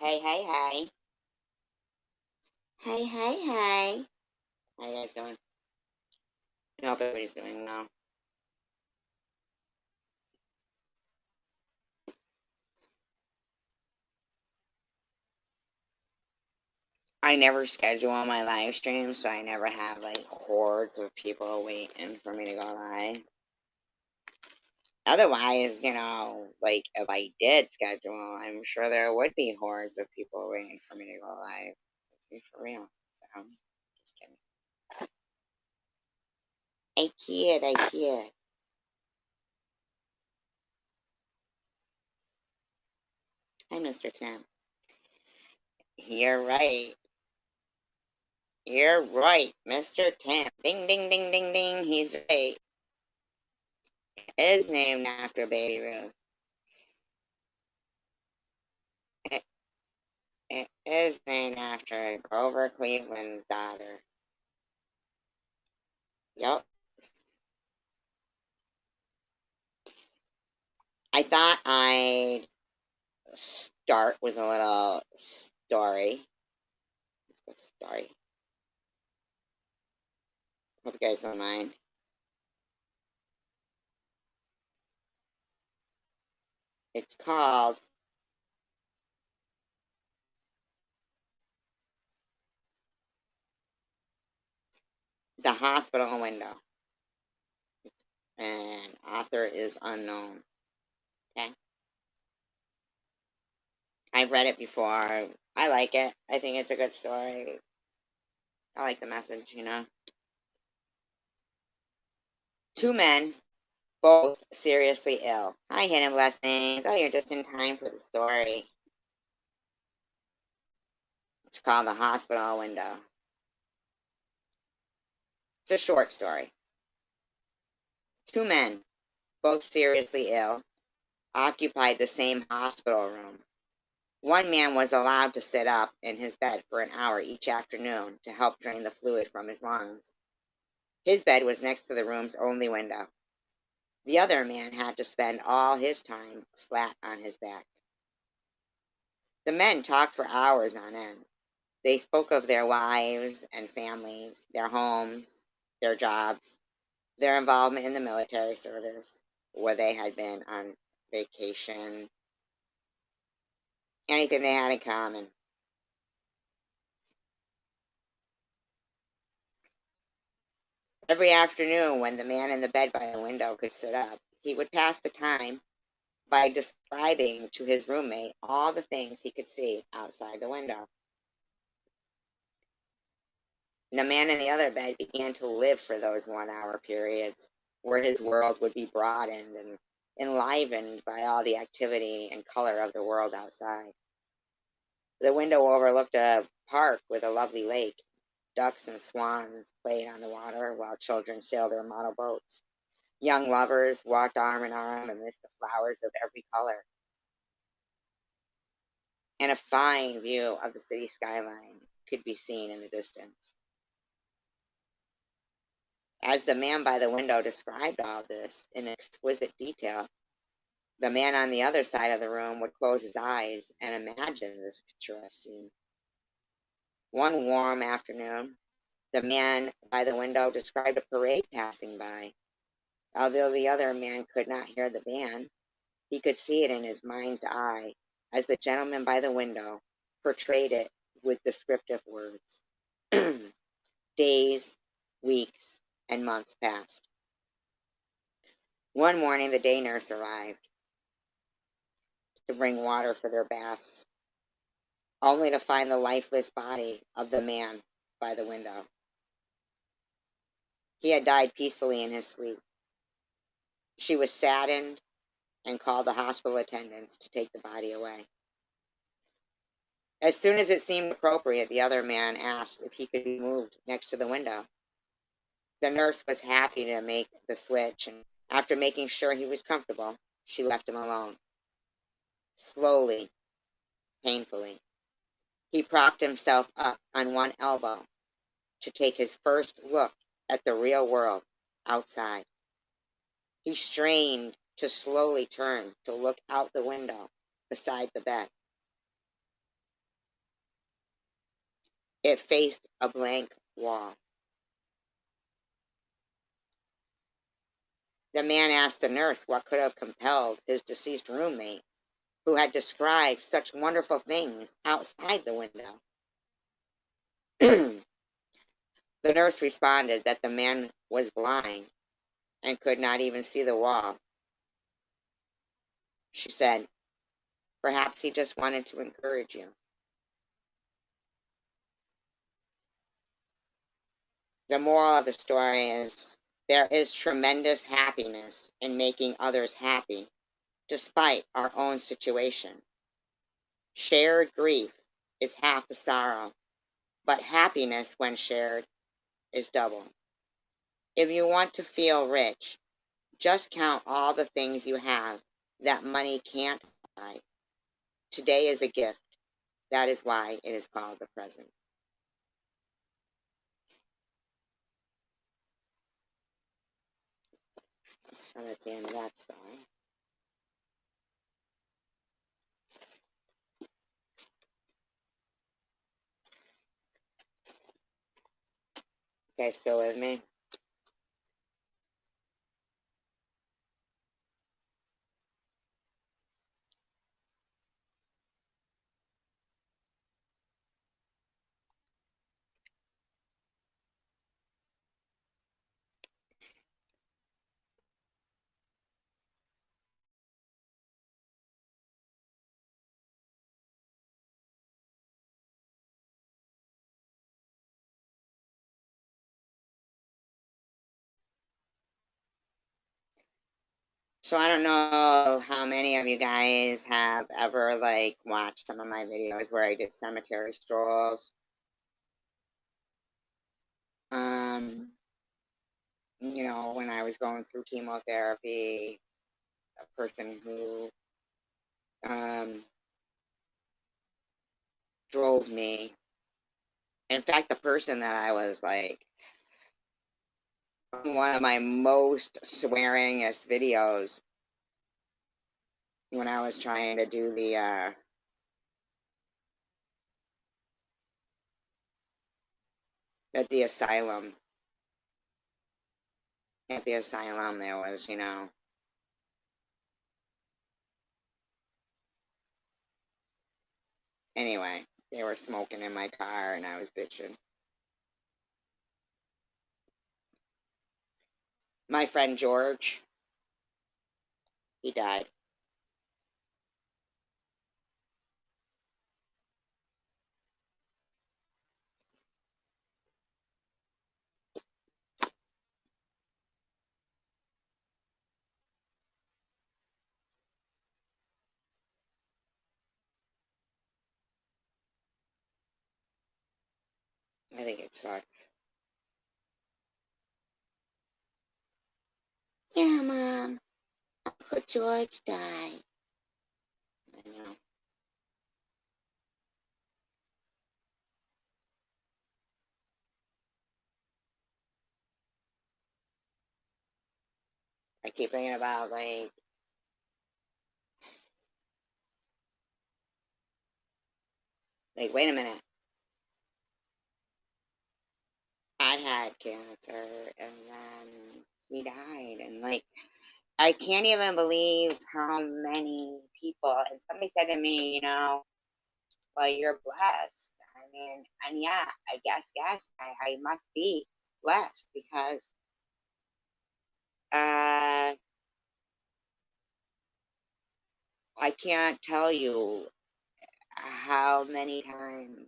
Hey, hey, hey. Hey, hey, hey. How you guys doing? I hope everybody's doing well. I never schedule my live streams, so I never have like hordes of people waiting for me to go live. Otherwise, like if I did schedule, I'm sure there would be hordes of people waiting for me to go live. Be for real. So, just kidding. I kid. Hi, Mr. Tim. You're right. You're right, Mr. Tim. Ding, ding, ding, ding, ding. He's right. Is named after Baby Ruth. It, it is named after Grover Cleveland's daughter. Yep. I thought I'd start with a little story. Story. Hope you guys don't mind. It's called The Hospital Window. And author is unknown. Okay. I've read it before. I like it. I think it's a good story. I like the message. Two men, both seriously ill. Hi, Hidden Blessings. Oh, you're just in time for the story. It's called The Hospital Window. It's a short story. Two men, both seriously ill, occupied the same hospital room. One man was allowed to sit up in his bed for an hour each afternoon to help drain the fluid from his lungs. His bed was next to the room's only window. The other man had to spend all his time flat on his back. The men talked for hours on end. They spoke of their wives and families, their homes, their jobs, their involvement in the military service, where they had been on vacation, anything they had in common. Every afternoon, when the man in the bed by the window could sit up, he would pass the time by describing to his roommate all the things he could see outside the window. The man in the other bed began to live for those 1 hour periods where his world would be broadened and enlivened by all the activity and color of the world outside. The window overlooked a park with a lovely lake. Ducks and swans played on the water while children sailed their model boats. Young lovers walked arm in arm amidst the flowers of every color, and a fine view of the city skyline could be seen in the distance. As the man by the window described all this in exquisite detail, the man on the other side of the room would close his eyes and imagine this picturesque scene. One warm afternoon, the man by the window described a parade passing by. Although the other man could not hear the band, he could see it in his mind's eye as the gentleman by the window portrayed it with descriptive words. Days, weeks, and months passed. One morning, the day nurse arrived to bring water for their baths, only to find the lifeless body of the man by the window. He had died peacefully in his sleep. She was saddened and called the hospital attendants to take the body away. As soon as it seemed appropriate, the other man asked if he could be moved next to the window. The nurse was happy to make the switch, and after making sure he was comfortable, she left him alone. Slowly, painfully, he propped himself up on one elbow to take his first look at the real world outside. He strained to slowly turn to look out the window beside the bed. It faced a blank wall. The man asked the nurse what could have compelled his deceased roommate, who had described such wonderful things outside the window. The nurse responded that the man was blind and could not even see the wall. She said, "Perhaps he just wanted to encourage you." The moral of the story is there is tremendous happiness in making others happy, despite our own situation. Shared grief is half the sorrow, but happiness, when shared, is double. If you want to feel rich, just count all the things you have that money can't buy. Today is a gift. That is why it is called the present. So that's the end of that story. Okay, still with me? So I don't know how many of you guys have ever watched some of my videos where I did cemetery strolls. When I was going through chemotherapy, a person who drove me. In fact, the person that I was one of my most swearingest videos when I was trying to do the at the asylum. At the asylum, there was, anyway, they were smoking in my car and I was bitching. My friend George, he died. I think it sucks. Yeah, Mom. Uncle George died. I know. I keep thinking about wait a minute. I had cancer and then he died, and I can't even believe how many people. And somebody said to me, well, you're blessed. I mean, and yeah, I guess yes, I must be blessed because uh, I can't tell you how many times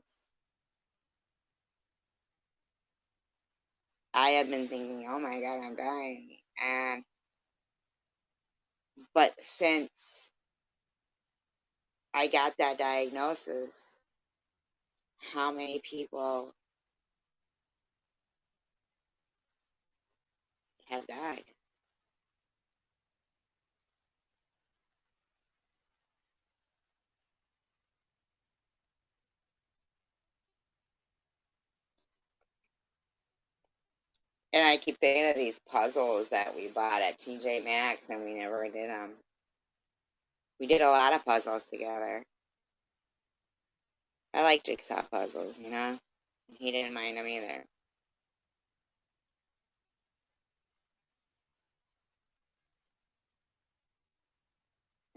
I have been thinking, oh my God, I'm dying. But since I got that diagnosis, how many people have died? And I keep thinking of these puzzles that we bought at TJ Maxx and we never did them. We did a lot of puzzles together. I like jigsaw puzzles. He didn't mind him either.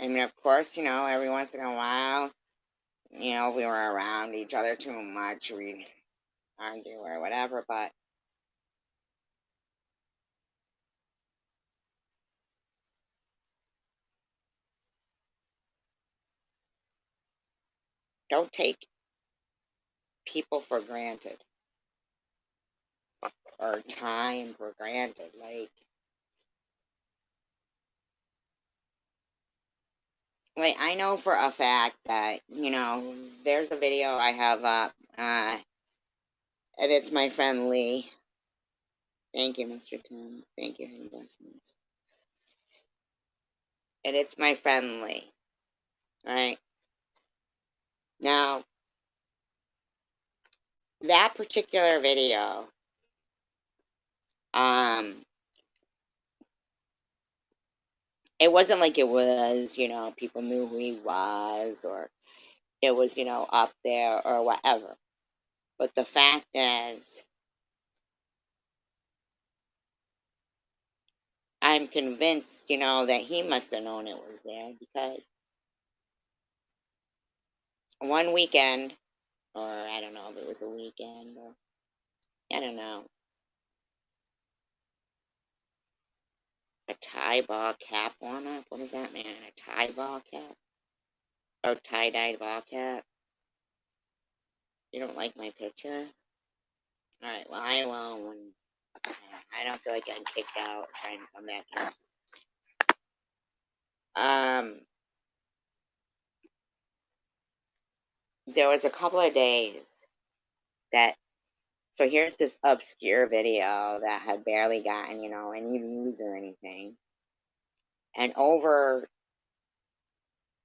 I mean, of course, every once in a while, we were around each other too much. We'd argue or whatever, but don't take people for granted or time for granted. Like I know for a fact that, there's a video I have up, and it's my friend Lee. Thank you, Mr. Tim. Thank you, investments. And it's my friend Lee. Right? Now, that particular video, um, it wasn't like it was, people knew who he was, or it was, up there or whatever. But the fact is, I'm convinced, that he must have known it was there because one weekend, or I don't know if it was a weekend, or I don't know, a tie ball cap warm up. What does that mean? A tie ball cap? Or tie dyed ball cap? You don't like my picture? Alright, well, I will when I don't feel like getting kicked out trying to come back here. There was a couple of days that, so here's this obscure video that had barely gotten, any views or anything. And over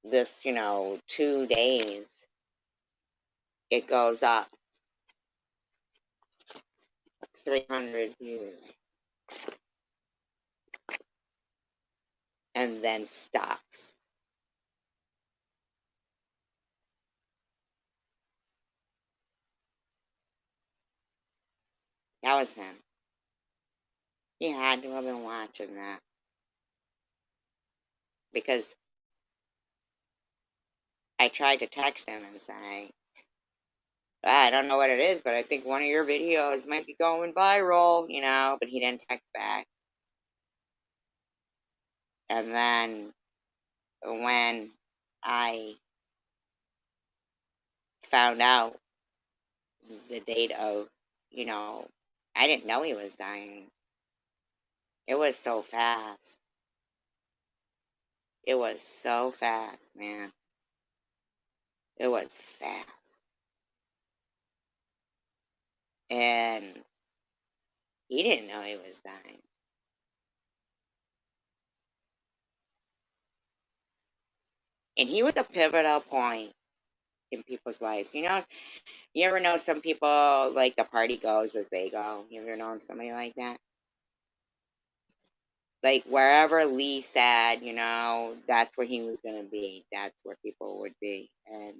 this, 2 days, it goes up 300 views and then stops. That was him. He had to have been watching that because I tried to text him and say, I don't know what it is, but I think one of your videos might be going viral, but he didn't text back. And then when I found out the date of, I didn't know he was dying. It was so fast. It was so fast, man. It was fast. And he didn't know he was dying. And he was a pivotal point in people's lives. You ever know some people, like, the party goes as they go? You ever known somebody like that? Like, wherever Lee said, that's where he was going to be. That's where people would be. And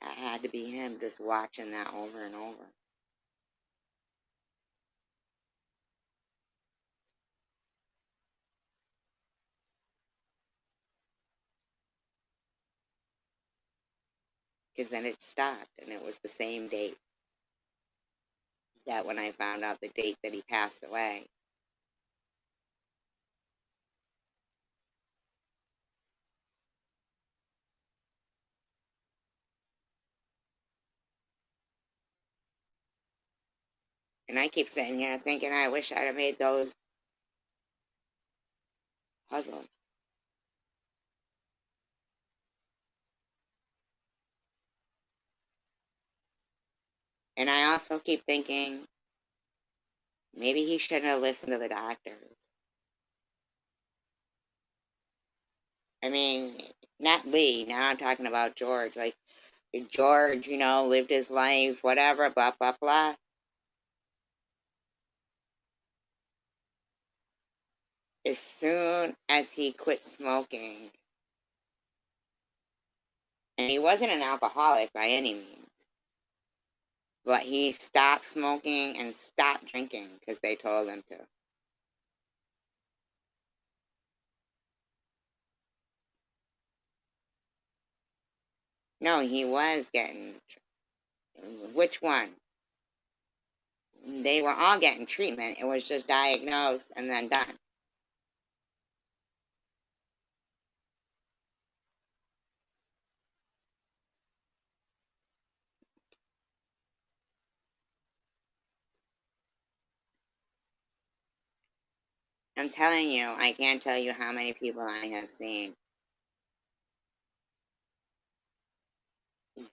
that had to be him just watching that over and over. Because then it stopped, and it was the same date that when I found out the date that he passed away. And I keep sitting here thinking, I wish I'd have made those puzzles. And I also keep thinking, maybe he shouldn't have listened to the doctors. I mean, not Lee. Now I'm talking about George. Like, George, lived his life, whatever, blah, blah, blah. As soon as he quit smoking, And he wasn't an alcoholic by any means, but he stopped smoking and stopped drinking because they told him to. No, he was getting. Which one? They were all getting treatment. It was just diagnosed and then done. I'm telling you, I can't tell you how many people I have seen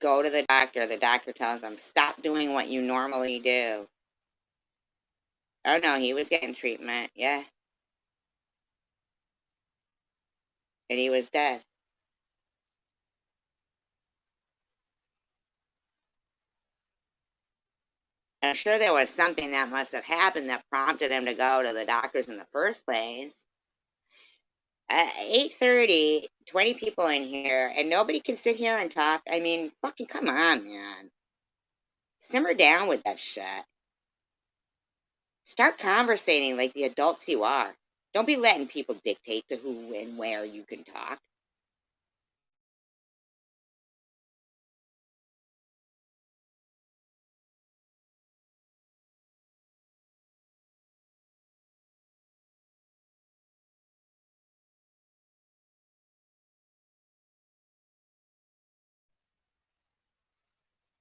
go to the doctor. The doctor tells them, stop doing what you normally do. Oh no, he was getting treatment, yeah, and he was dead. I'm sure there was something that must have happened that prompted him to go to the doctors in the first place. At 8:30, 20 people in here, and nobody can sit here and talk. I mean, fucking come on, man. Simmer down with that shit. Start conversating like the adults you are. Don't be letting people dictate to who and where you can talk.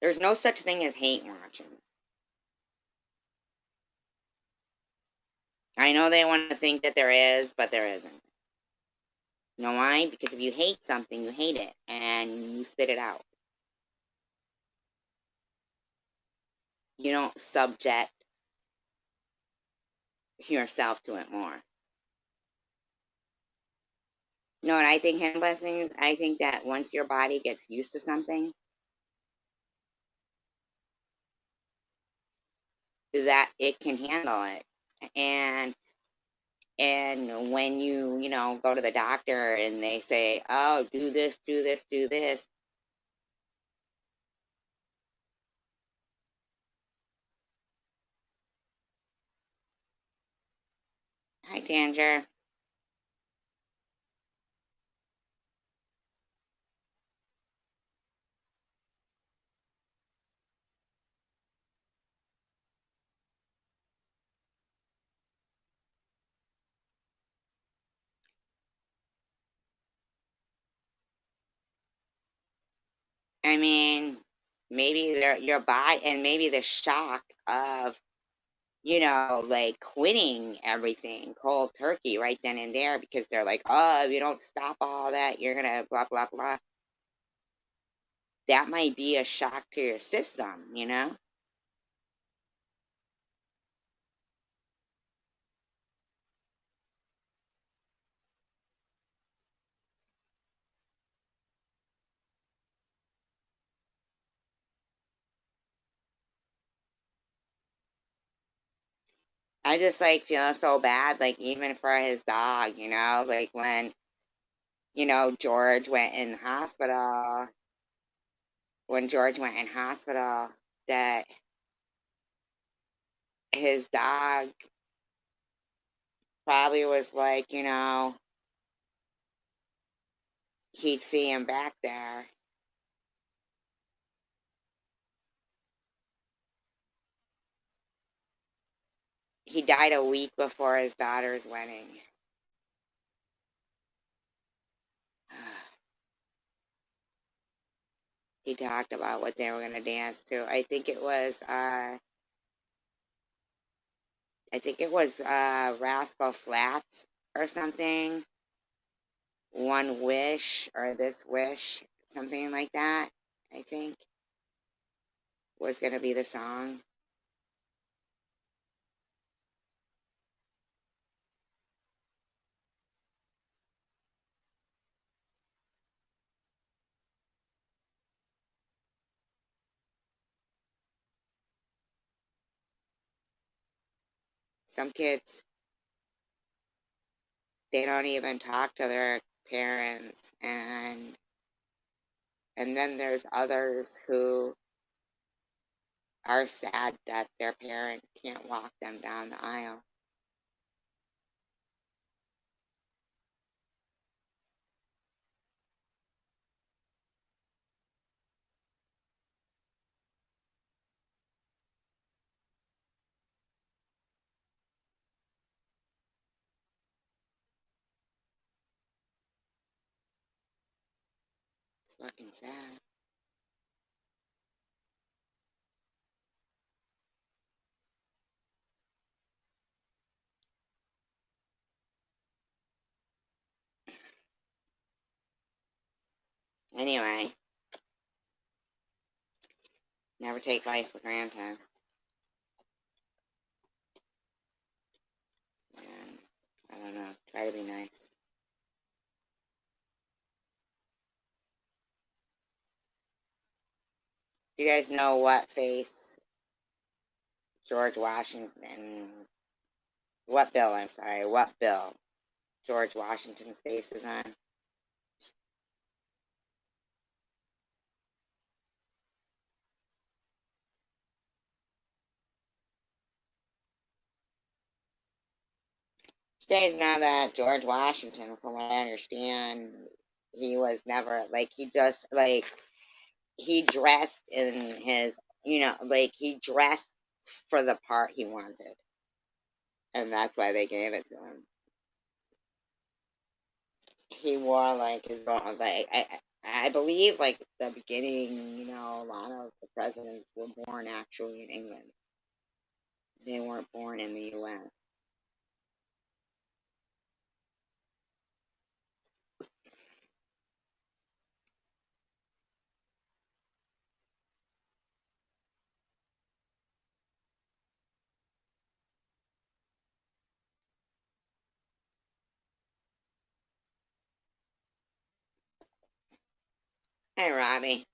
There's no such thing as hate watching. I know they want to think that there is, but there isn't. You know why? Because if you hate something, you hate it, and you spit it out. You don't subject yourself to it more. You know what I think, hand blessings? I think that once your body gets used to something, that it can handle it. And when you go to the doctor and they say, oh, do this, do this, do this. Hi, Tanger. I mean, maybe your body, and maybe the shock of, like quitting everything cold turkey right then and there, because they're like, oh, if you don't stop all that, you're gonna blah, blah, blah. That might be a shock to your system. I just like feel so bad, like even for his dog, like when, George went in hospital, that his dog probably was like, he'd see him back there. He died a week before his daughter's wedding. He talked about what they were gonna dance to. I think it was Rascal Flats or something. One Wish or This Wish, something like that. I think was gonna be the song. Some kids, they don't even talk to their parents, and And then there's others who are sad that their parent can't walk them down the aisle. It's fucking sad. Anyway, never take life for granted. And I don't know, try to be nice. Do you guys know what face George Washington, what bill, I'm sorry, what bill George Washington's face is on? You guys know that George Washington, from what I understand, he was never, like, he just, like, he dressed in his, like, he dressed for the part he wanted. And that's why they gave it to him. He wore, like, his own, like, I believe, like, the beginning, a lot of the presidents were born actually in England. They weren't born in the U.S. Hey, Robbie.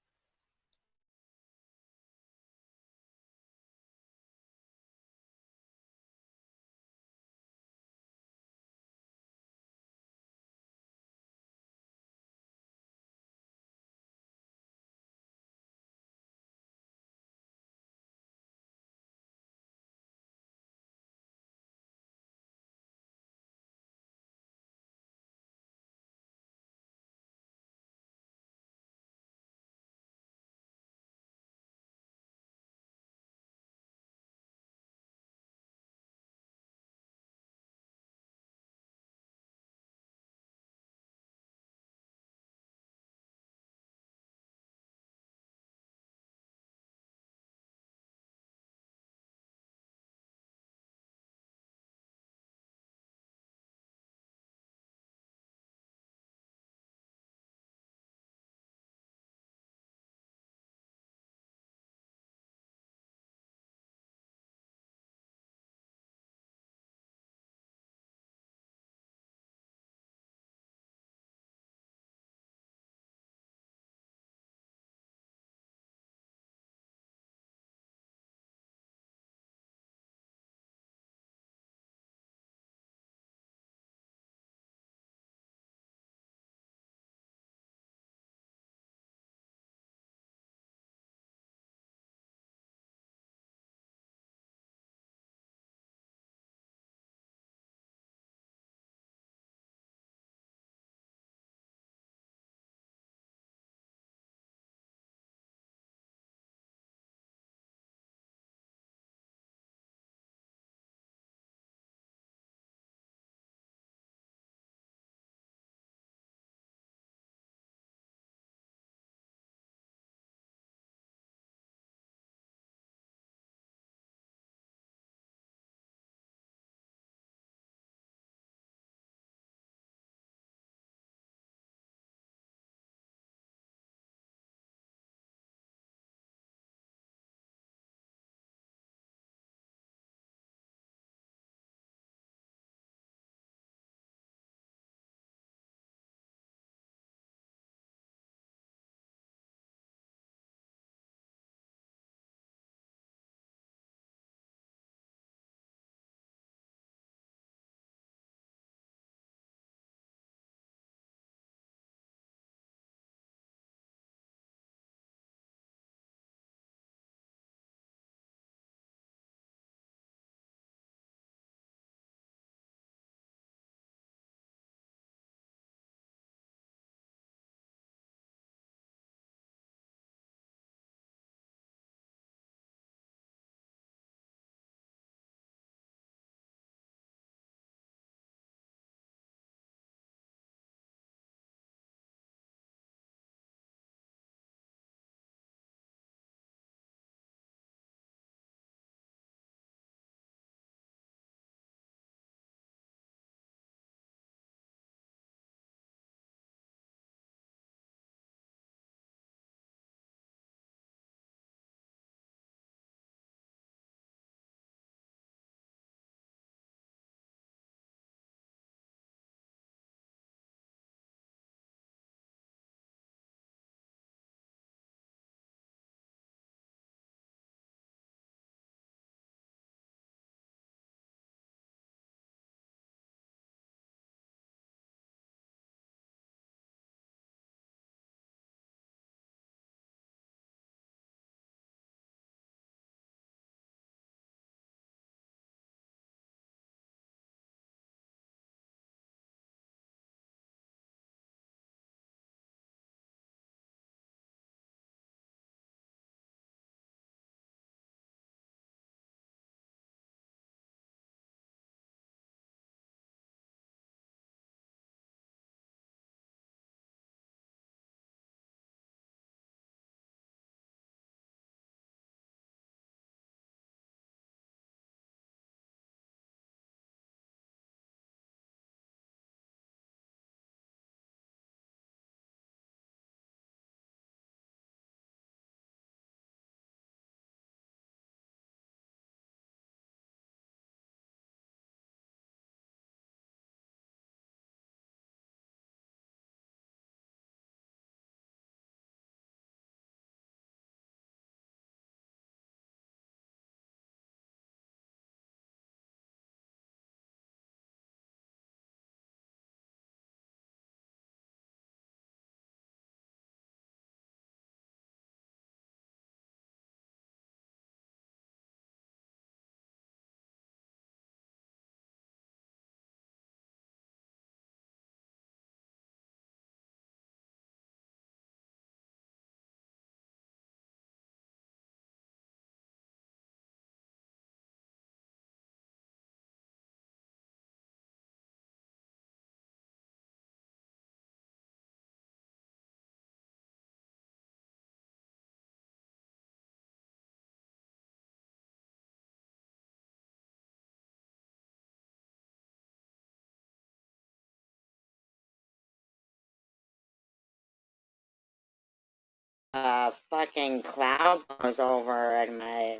a fucking cloud goes over and my,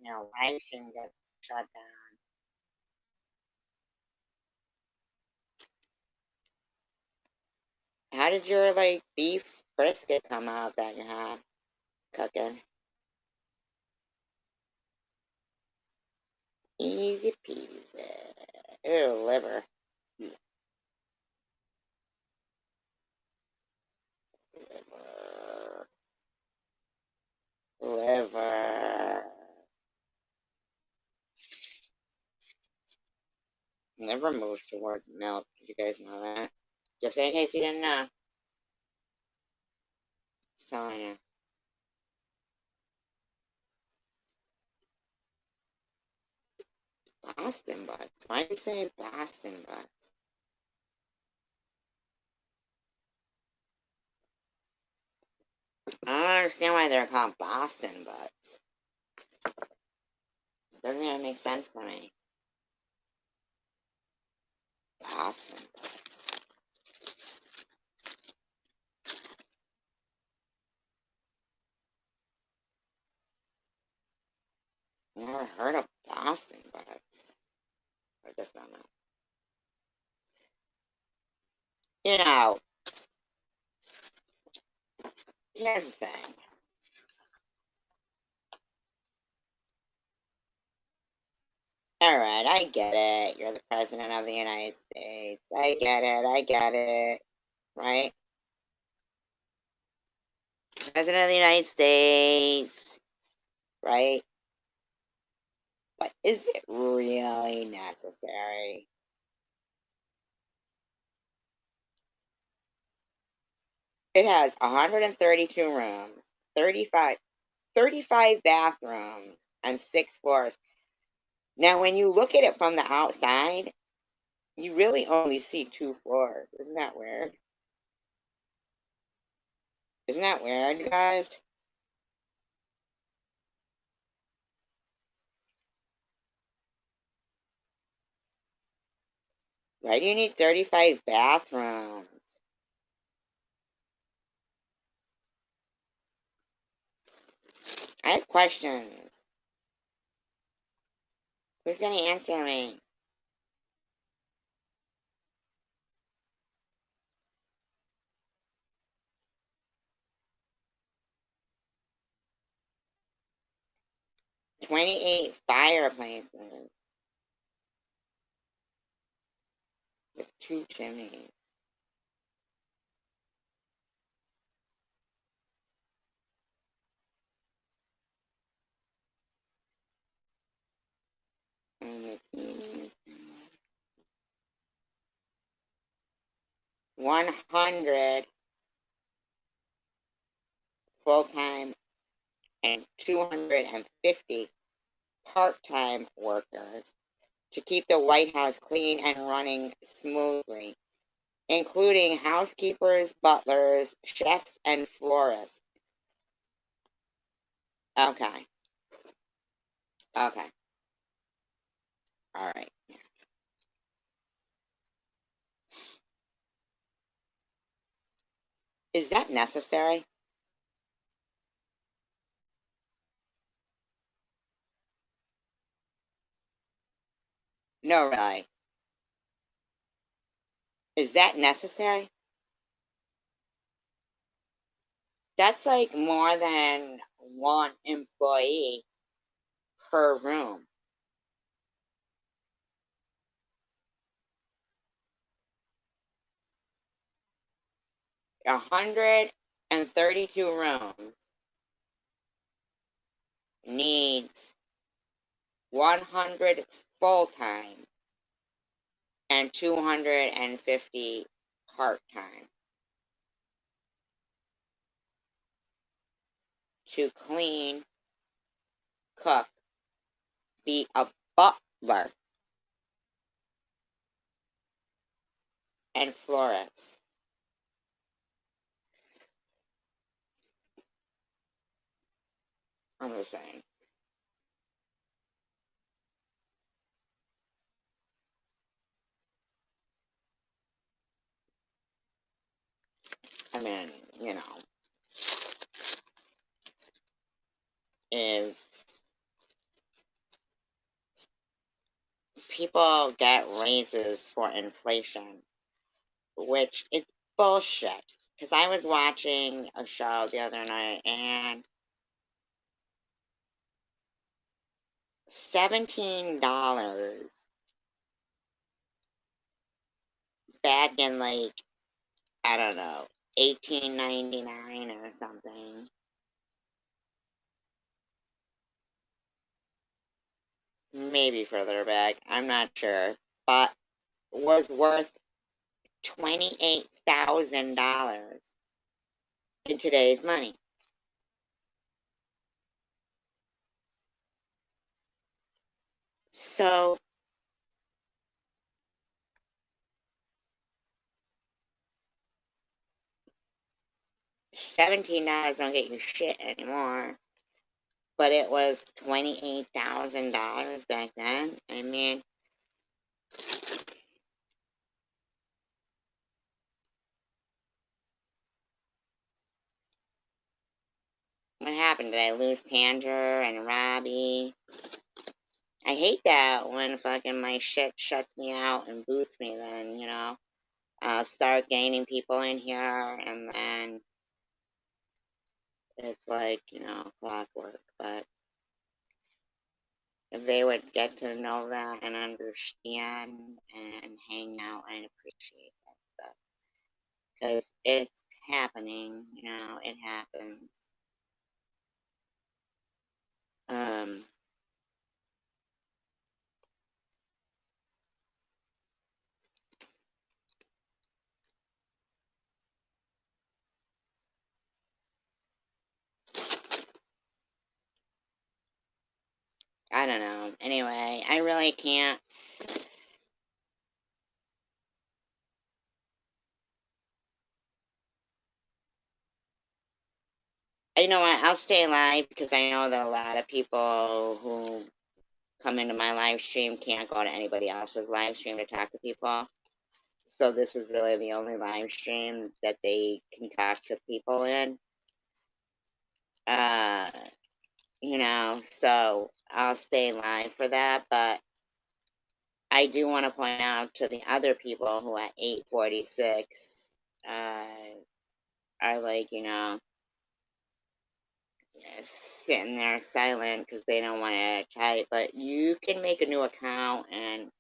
lighting gets shut down. How did your, beef brisket come out that you had cooking? Easy peasy. Ew, liver. Liver. Liver. Liver moves towards milk. Did you guys know that? Just in case you didn't know. Just telling you. Boston butts. Why do you say Boston butts? I don't understand why they're called Boston butts. Doesn't even make sense to me. Boston butts. Never heard of Boston butts. I just don't know. You know, here's the thing. Alright, I get it. You're the President of the United States. I get it. I get it. Right? President of the United States. Right? But is it really necessary? It has 132 rooms, 35 bathrooms, and 6 floors. Now, when you look at it from the outside, you really only see 2 floors. Isn't that weird? Isn't that weird, you guys? Why do you need 35 bathrooms? I have questions. Who's going to answer me? $28 fireplaces with 2 chimneys. And it's 100 full-time and 250 part-time workers to keep the White House clean and running smoothly, including housekeepers, butlers, chefs, and florists. Okay. Okay. All right. Is that necessary? No, really. Is that necessary? That's like more than one employee per room. 132 rooms needs 100 full-time and 250 part-time to clean, cook, be a butler, and florist. I'm just saying. I mean, you know. is people get raises for inflation, which is bullshit. Because I was watching a show the other night, and $17 back in like, I don't know, 1899 or something, maybe further back, I'm not sure, but was worth $28,000 in today's money. So $17 don't get you shit anymore. But it was $28,000 back then. I mean, what happened? Did I lose Tanger and Robbie? I hate that when fucking my shit shuts me out and boots me, then, I'll start gaining people in here, and then it's like, clockwork. But if they would get to know that and understand and hang out, I'd appreciate that stuff. Because it's happening, it happens. Um, I don't know. Anyway, I really can't. You know what? I'll stay live because I know that a lot of people who come into my live stream can't go to anybody else's live stream to talk to people. So this is really the only live stream that they can talk to people in. Uh, so I'll stay live for that. But I do want to point out to the other people who at 8:46 uh, are like, sitting there silent because they don't want to type. But you can make a new account and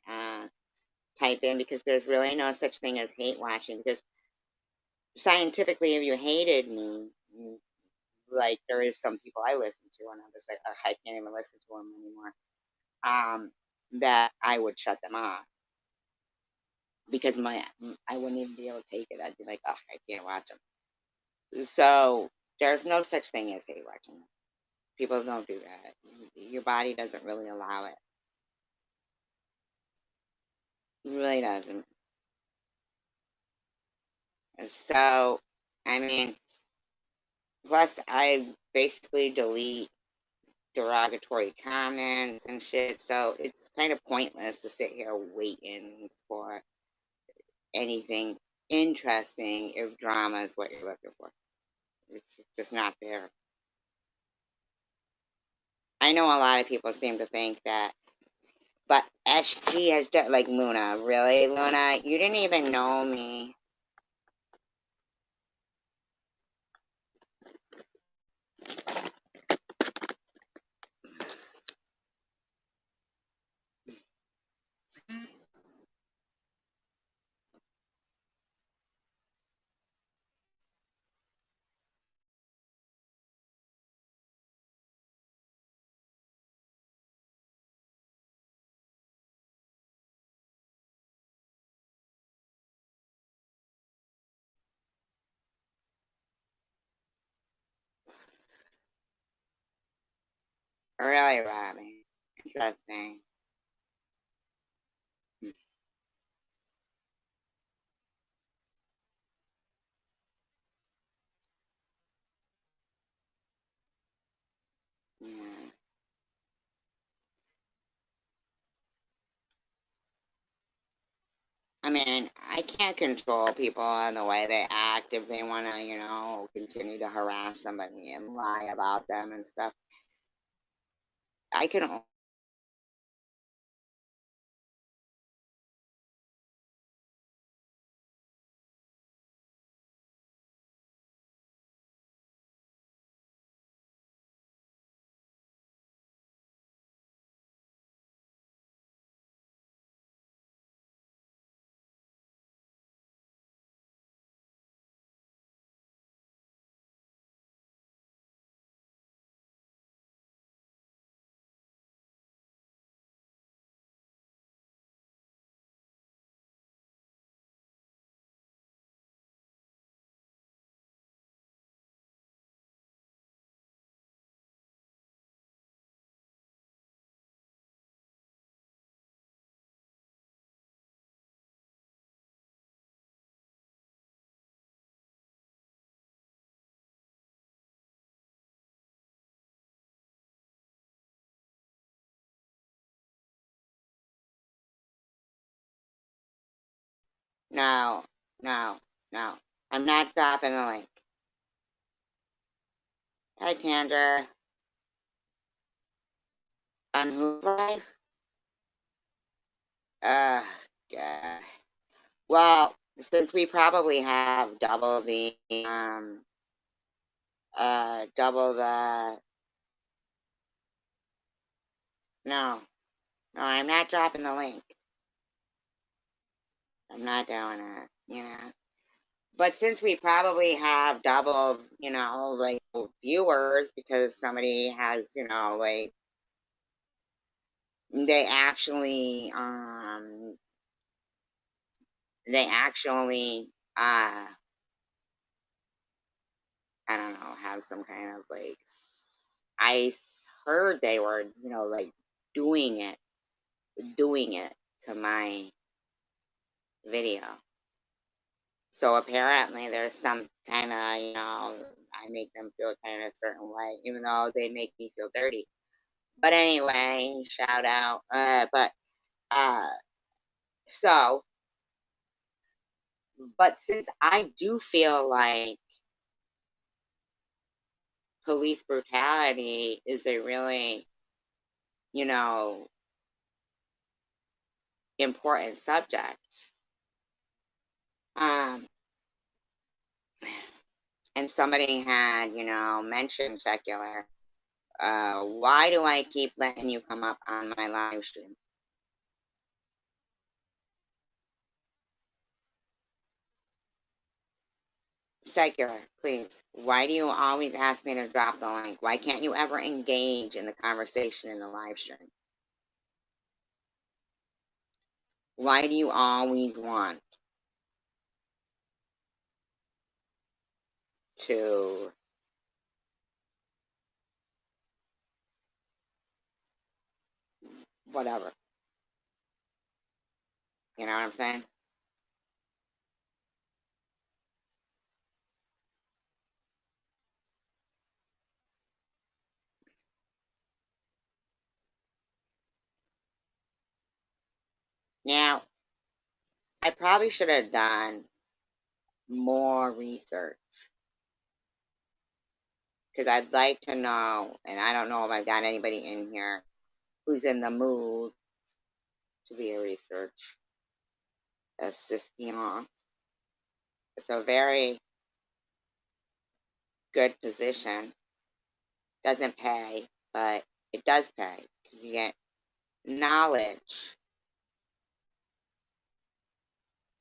type in, because there's really no such thing as hate watching. Because scientifically, if you hated me, like there is some people I listen to, and I'm just like, ugh, I can't even listen to them anymore. That I would shut them off because I wouldn't even be able to take it. I'd be like, ugh, I can't watch them. So there's no such thing as hate watching. People don't do that. Your body doesn't really allow it. It really doesn't. So, I mean, plus I basically delete derogatory comments and shit, so it's kind of pointless to sit here waiting for anything interesting if drama is what you're looking for. It's just not there. I know a lot of people seem to think that, but SG has done, like, Luna, really? Luna, you didn't even know me. Really, Robbie. Interesting. Yeah. I mean, I can't control people and the way they act if they want to, continue to harass somebody and lie about them and stuff. I can no, no, no. I'm not dropping the link. Hi, Tander. On whose life? Yeah. Well, since we probably have double the, no, no, I'm not dropping the link. I'm not doing it, you know. But since we probably have double, like viewers because somebody has, like they actually, they actually, I don't know, have some kind of like, I heard they were, like doing it to my video. So apparently there's some kind of, I make them feel kind of a certain way, even though they make me feel dirty. But anyway, shout out. Uh, so, but since I do feel like police brutality is a really, you know, important subject, um, and somebody had, mentioned secular, why do I keep letting you come up on my live stream? Secular, please. Why do you always ask me to drop the link? Why can't you ever engage in the conversation in the live stream? Why do you always want to, whatever? You know what I'm saying? Now, I probably should have done more research because I'd like to know, and I don't know if I've got anybody in here who's in the mood to be a research assistant. It's a very good position. Doesn't pay, but it does pay because you get knowledge.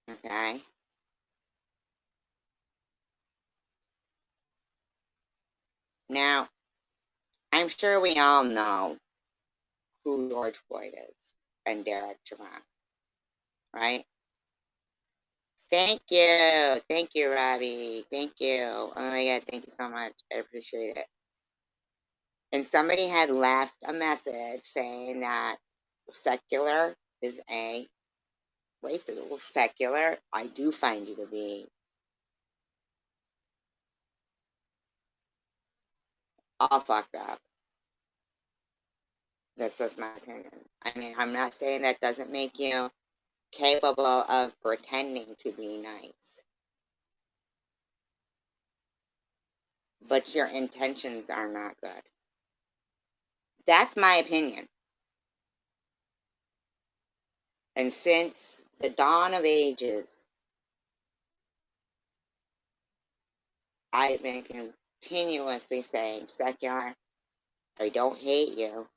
Okay. Now, I'm sure we all know who George Floyd is and Derek Chauvin, right? Thank you, Robbie. Thank you. Oh my God, thank you so much. I appreciate it. And somebody had left a message saying that secular is a racist. Secular, I do find you to be all fucked up. That's just my opinion. I mean, I'm not saying that doesn't make you capable of pretending to be nice, but your intentions are not good. That's my opinion. And since the dawn of ages, I've been continuously saying, Secular, I don't hate you,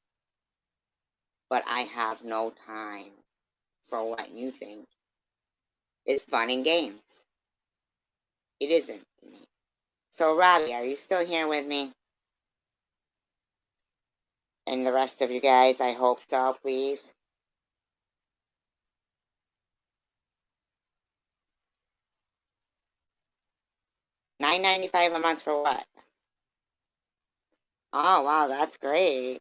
but I have no time for what you think is fun and games. It isn't to me. So, Robbie, are you still here with me? And the rest of you guys, I hope so, please. $9.95 a month for what? Oh, wow, that's great.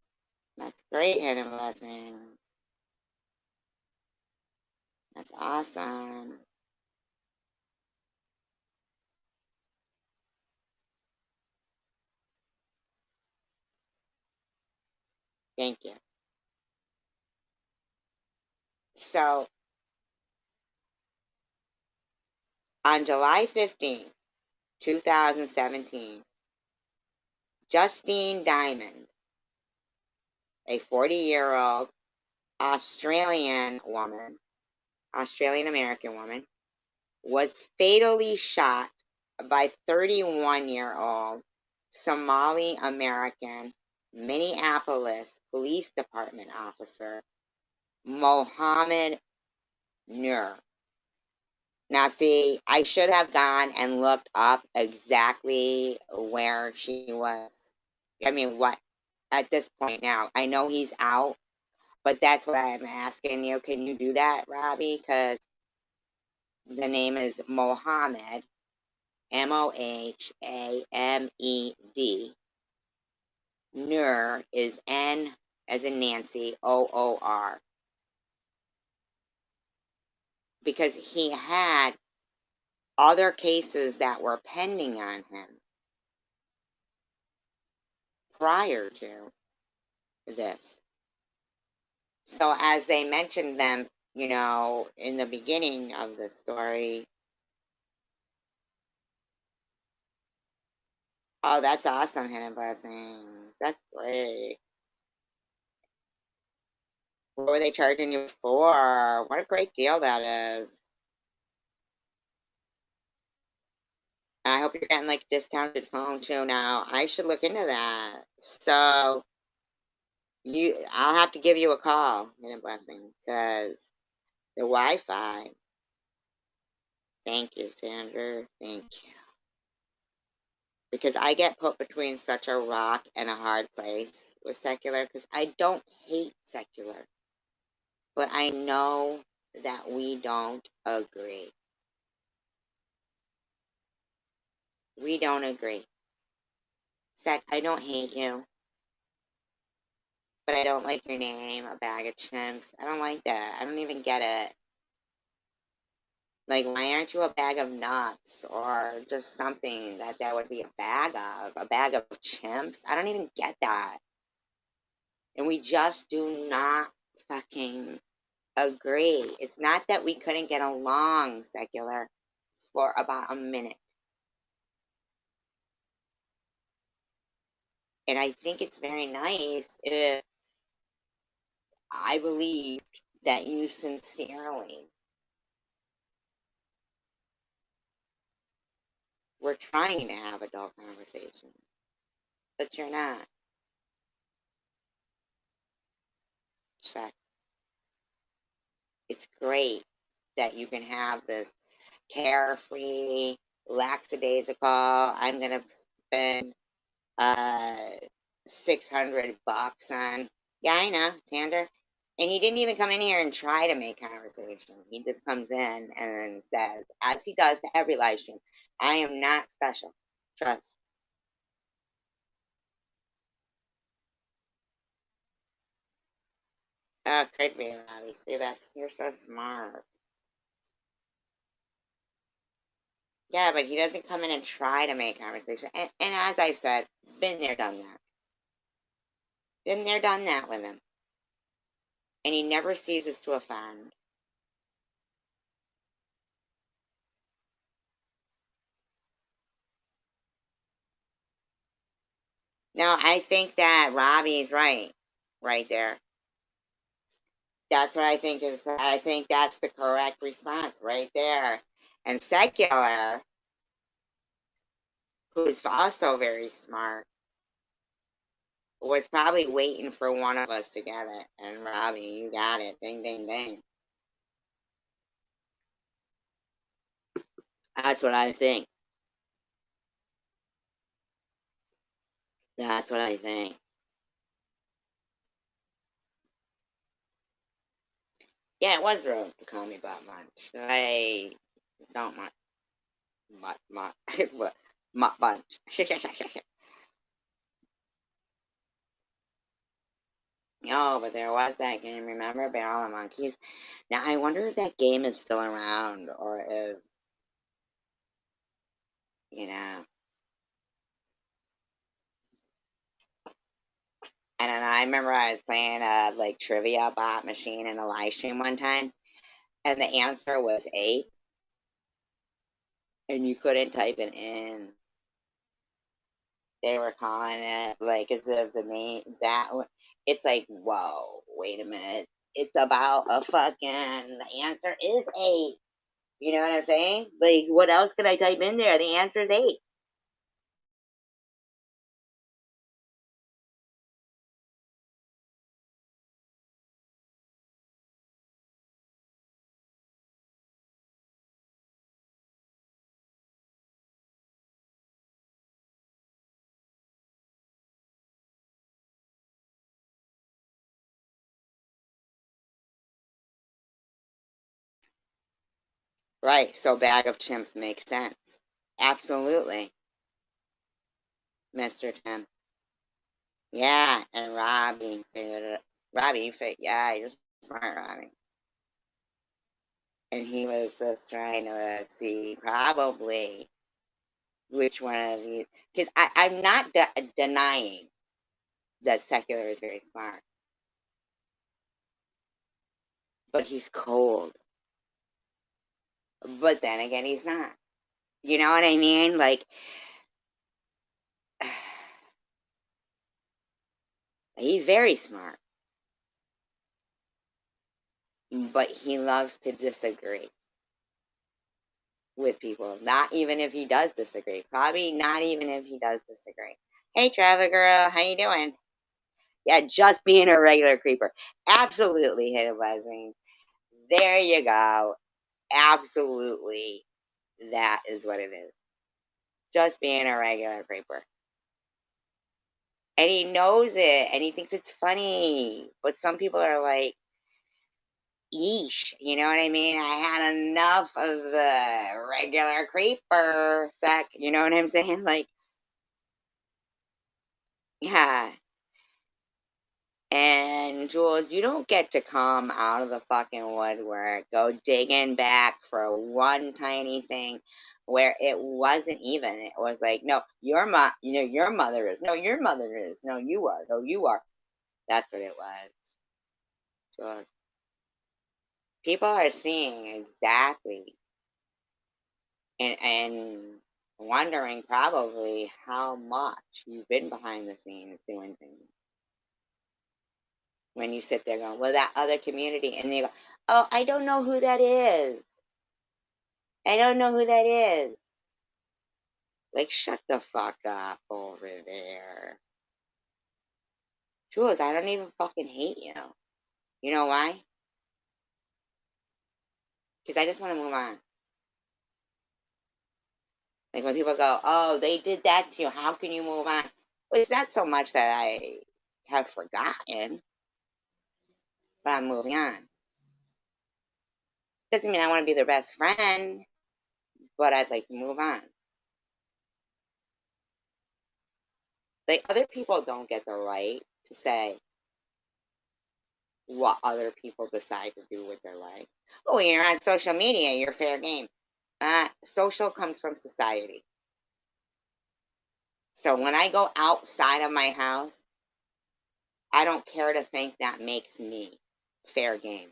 That's great, Hidden Blessing. That's awesome. Thank you. So, on July 15th, 2017, Justine Diamond, a 40-year-old Australian American woman, was fatally shot by 31-year-old Somali American Minneapolis Police Department officer Mohammed Nur. Now, see, I should have gone and looked up exactly where she was. I mean, what at this point now? I know he's out, but that's what I'm asking you. Can you do that, Robbie? Because the name is Mohammed, Mohamed. Nur is N as in Nancy, OOR. Because he had other cases that were pending on him prior to this. So as they mentioned them, in the beginning of the story, oh, that's awesome, Hidden Blessings. That's great. What were they charging you for? What a great deal that is. I hope you're getting like discounted phone too now. I should look into that. So I'll have to give you a call, Hidden Blessing, because the Wi-Fi. Thank you, Sandra. Thank you. Because I get put between such a rock and a hard place with secular, because I don't hate secular, but I know that we don't agree. We don't agree. Sec, I don't hate you, but I don't like your name, a bag of chimps. I don't like that. I don't even get it. Like, why aren't you a bag of nuts or just something that would be a bag of? A bag of chimps? I don't even get that. And we just do not fucking agree. It's not that we couldn't get along, secular, for about a minute. And I think it's very nice if I believed that you sincerely were trying to have adult conversations, but you're not. So it's great that you can have this carefree, lackadaisical, I'm going to spend uh, $600 on, yeah, I know, Tander. And he didn't even come in here and try to make conversation. He just comes in and then says, as he does to every live stream, I am not special. Trust. Oh, could be, Robbie. See, you're so smart. Yeah, but he doesn't come in and try to make conversation. And as I said, been there, done that. Been there, done that with him. And he never ceases to offend. Now, I think that Robbie's right. right there. That's what I think is, I think that's the correct response right there. And secular, who's also very smart, was probably waiting for one of us to get it. And Robbie, you got it. Ding, ding, ding. That's what I think. That's what I think. Yeah, it was rude to call me butt munch. I don't much, mutt bunch. Oh, but there was that game, remember? Barrel of Monkeys. Now, I wonder if that game is still around, or if, you know. I don't know. I remember I was playing a, like, trivia bot machine in a live stream one time, and the answer was 8, and you couldn't type it in. They were calling it, like, as if the name, it's like, whoa, wait a minute. It's about a fucking, the answer is 8. You know what I'm saying? Like, what else could I type in there? The answer is 8. Right, so Bag of Chimps makes sense. Absolutely, Mr. Tim. Yeah, and Robbie figured it. Robbie, yeah, you're smart, Robbie. And he was just trying to see probably which one of these. Because I'm not denying that secular is very smart, but he's cold. But then again, he's not. You know what I mean? Like, he's very smart, but he loves to disagree with people. Not even if he does disagree. Probably not even if he does disagree. Hey, Traveler Girl, how you doing? Yeah, just being a regular creeper. Absolutely hit a buzzing. There you go. Absolutely, that is what it is. Just being a regular creeper. And he knows it, and he thinks it's funny. But some people are like, yeesh, you know what I mean? I had enough of the regular creeper sack, you know what I'm saying? Like, yeah. And Jules, you don't get to come out of the fucking woodwork, go digging back for one tiny thing where it wasn't even. It was like, no, your mother is. No, your mother is. No, you are. No, you are. That's what it was. Jules. People are seeing exactly and wondering probably how much you've been behind the scenes doing things. When you sit there going, well, that other community, and you go, oh, I don't know who that is. I don't know who that is. Like, shut the fuck up over there. Jules, I don't even fucking hate you. You know why? Because I just want to move on. Like, when people go, oh, they did that to you, how can you move on? Well, it's not so much that I have forgotten, but I'm moving on. Doesn't mean I want to be their best friend, but I'd like to move on. Like, other people don't get the right to say what other people decide to do with their life. Oh, you're on social media, you're fair game. Social comes from society. So when I go outside of my house, I don't care to think that makes me fair game.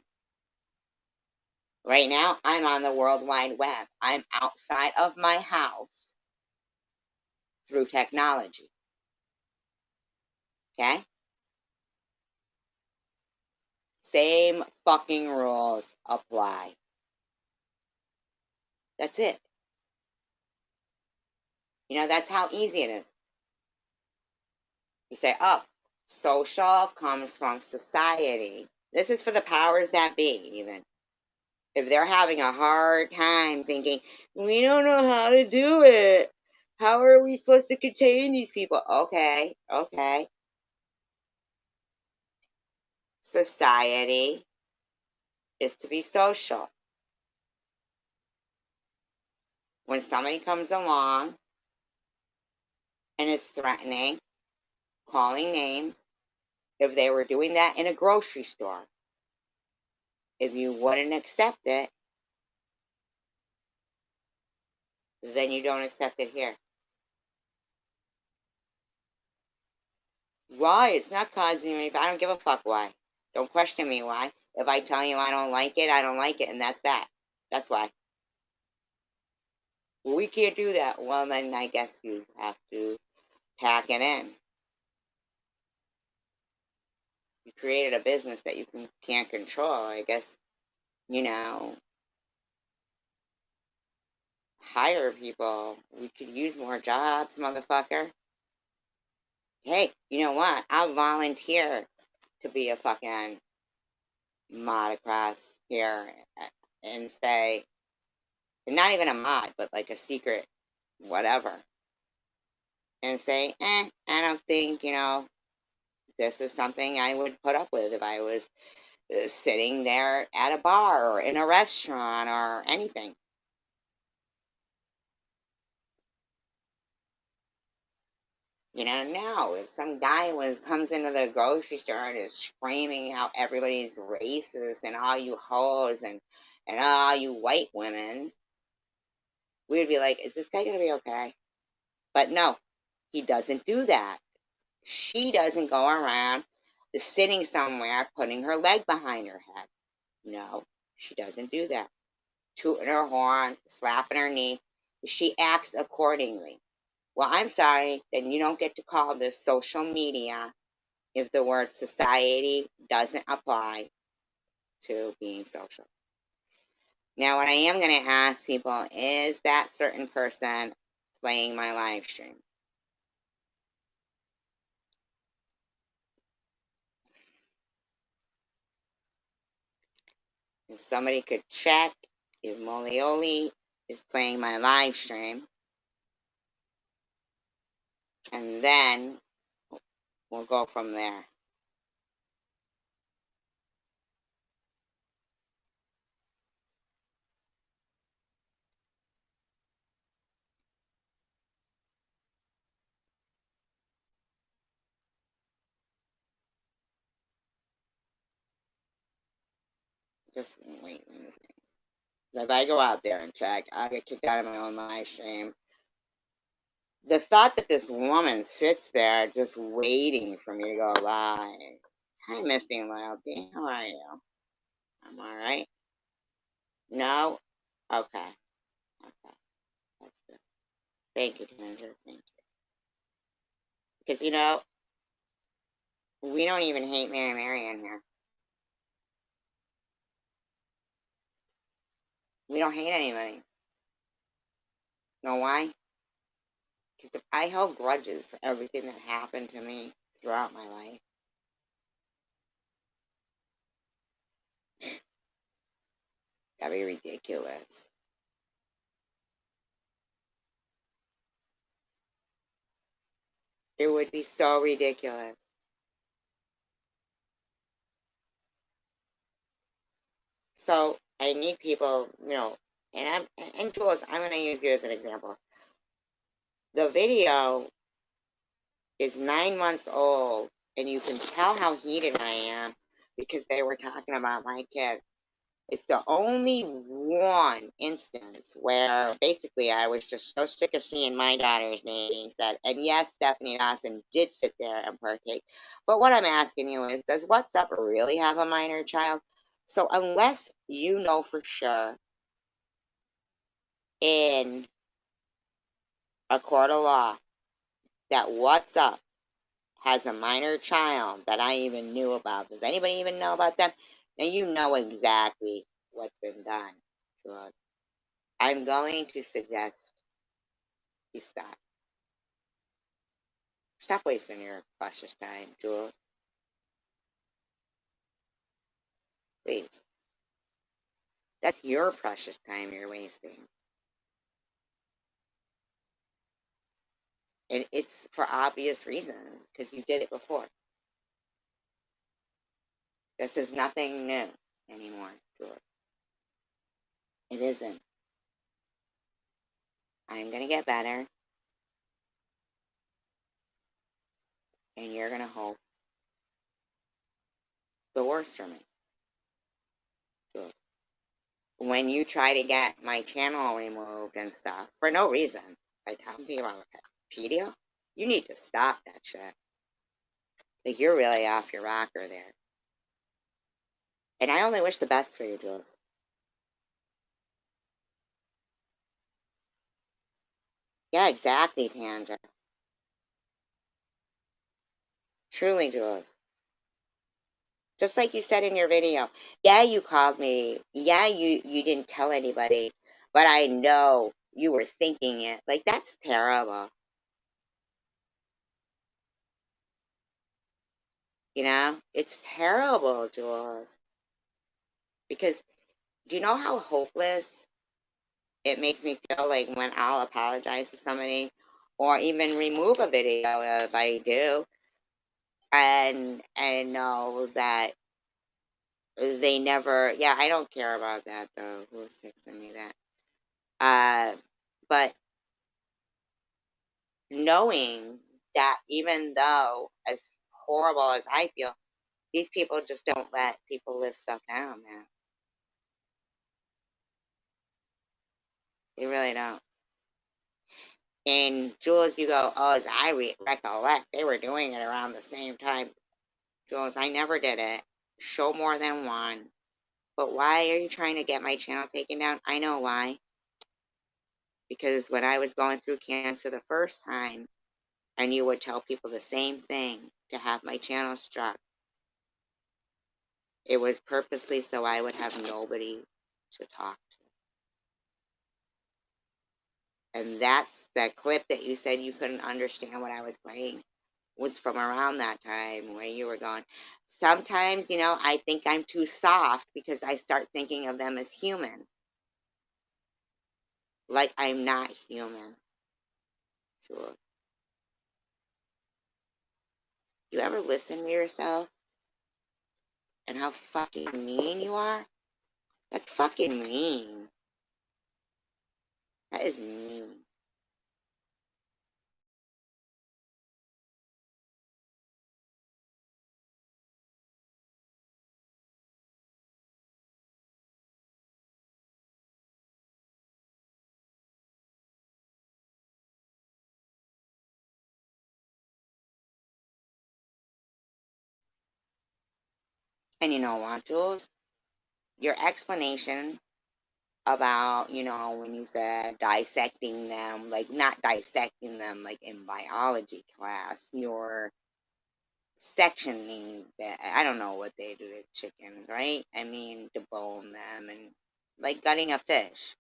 Right now, I'm on the World Wide Web. I'm outside of my house through technology. Okay? Same fucking rules apply. That's it. That's how easy it is. You say, oh, social comes from society. This is for the powers that be, even. If they're having a hard time thinking, we don't know how to do it. How are we supposed to contain these people? Okay. Society is to be social. When somebody comes along and is threatening, calling names, if they were doing that in a grocery store, if you wouldn't accept it, then you don't accept it here. Why? It's not causing me. I don't give a fuck why. Don't question me why. If I tell you I don't like it, I don't like it, and that's that. That's why. We can't do that. Well, then I guess you have to pack it in. You created a business that you can't control. I guess, hire people. We could use more jobs, motherfucker. Hey, you know what? I'll volunteer to be a fucking mod here and say, not even a mod, but like a secret whatever. And say, I don't think, this is something I would put up with if I was sitting there at a bar or in a restaurant or anything. Now, if some guy comes into the grocery store and is screaming how everybody's racist and all you hoes and all you white women, we'd be like, is this guy going to be okay? But no, he doesn't do that. She doesn't go around sitting somewhere putting her leg behind her head. No, she doesn't do that. Tooting her horn, slapping her knee. She acts accordingly. Well, I'm sorry, then you don't get to call this social media if the word society doesn't apply to being social. Now, what I am going to ask people, is that certain person playing my live stream? If somebody could check if Molioli is playing my live stream, and then we'll go from there. Just wait a minute. If I go out there and check, I'll get kicked out of my own live stream. The thought that this woman sits there just waiting for me to go live. Hi, Missing Loyalty. How are you? I'm alright. No? Okay. Okay. That's good. Thank you, Ginger. Thank you. Because, we don't even hate Mary in here. We don't hate anybody. Know why? Because if I held grudges for everything that happened to me throughout my life, that'd be ridiculous. It would be so ridiculous. So I need people, and Jules, I'm going to use you as an example. The video is 9 months old, and you can tell how heated I am because they were talking about my kid. It's the only one instance where basically I was just so sick of seeing my daughter's name being said. And yes, Stephanie Dawson did sit there and partake. But what I'm asking you is, does What's Up really have a minor child? So unless you know for sure in a court of law that What's Up has a minor child that I even knew about, does anybody even know about them? Now you know exactly what's been done, Jules. I'm going to suggest you stop. Stop wasting your precious time, Jules. Please. That's your precious time you're wasting. And it's for obvious reasons, because you did it before. This is nothing new anymore, Jules. It isn't. I'm going to get better, and you're going to hope the worst for me. Jules. When you try to get my channel removed and stuff, for no reason, by talking about Wikipedia, you need to stop that shit. Like, you're really off your rocker there. And I only wish the best for you, Jules. Yeah, exactly, Tanja. Truly, Jules. Just like you said in your video. Yeah, you called me. Yeah, you didn't tell anybody. But I know you were thinking it. Like, that's terrible. You know? It's terrible, Jules. Because do you know how hopeless it makes me feel like when I'll apologize to somebody or even remove a video if I do and know that they never, yeah, I don't care about that though. Who's texting me that? But knowing that even though as horrible as I feel, these people just don't let people live stuff down, man. They really don't. And Jules, you go, oh, as I recollect, they were doing it around the same time. Jules, I never did it. Show more than one. But why are you trying to get my channel taken down? I know why. Because when I was going through cancer the first time, and you would tell people the same thing to have my channel struck, it was purposely so I would have nobody to talk to. And that's that clip that you said you couldn't understand what I was playing was from around that time where you were going. Sometimes, I think I'm too soft because I start thinking of them as human. Like I'm not human. Sure. You ever listen to yourself and how fucking mean you are? That's fucking mean. That is mean. And you know what, Jules? Your explanation about, when you said dissecting them, like not dissecting them like in biology class, you're sectioning that. I don't know what they do to chickens, right? I mean, debone them and like gutting a fish.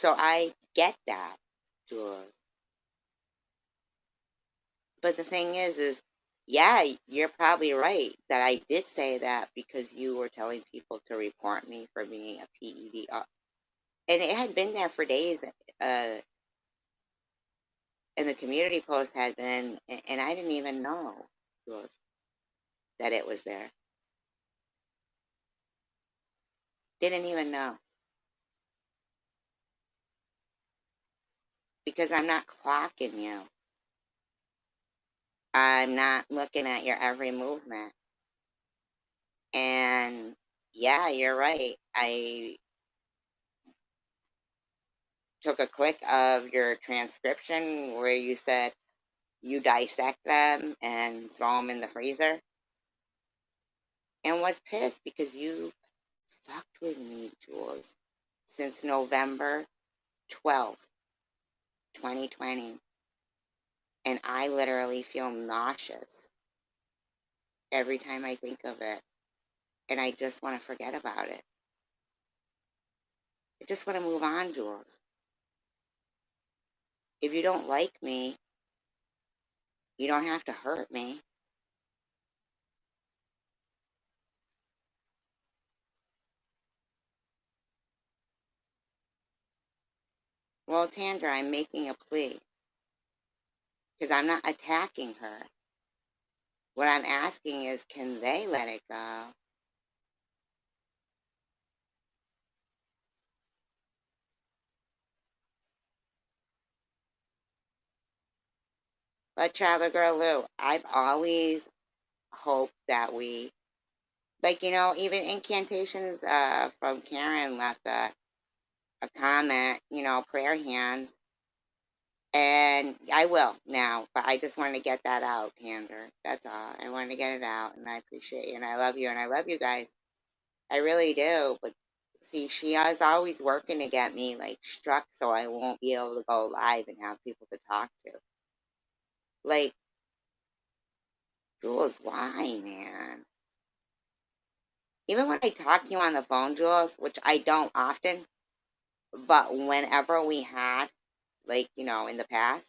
So I get that, Jules. But the thing is, yeah, you're probably right that I did say that because you were telling people to report me for being a PED. And it had been there for days, and the community post had been, and I didn't even know, Jules, that it was there. Didn't even know. Because I'm not clocking you. I'm not looking at your every movement. And yeah, you're right. I took a click of your transcription where you said you dissect them and throw them in the freezer and was pissed because you fucked with me, Jules, since November 12th, 2020. And I literally feel nauseous every time I think of it. And I just want to forget about it. I just want to move on, Jules. If you don't like me, you don't have to hurt me. Well, Tandra, I'm making a plea because I'm not attacking her. What I'm asking is, can they let it go? But Traveler Girl Lou, I've always hoped that we, like, even Incantations from Karen left a comment, prayer hands. And I will now, but I just wanted to get that out, Tander. That's all. I wanted to get it out, and I appreciate you, and I love you, and I love you guys. I really do. But see, she is always working to get me like struck, so I won't be able to go live and have people to talk to. Like, Jules, why, man? Even when I talk to you on the phone, Jules, which I don't often, but whenever we had, like, in the past,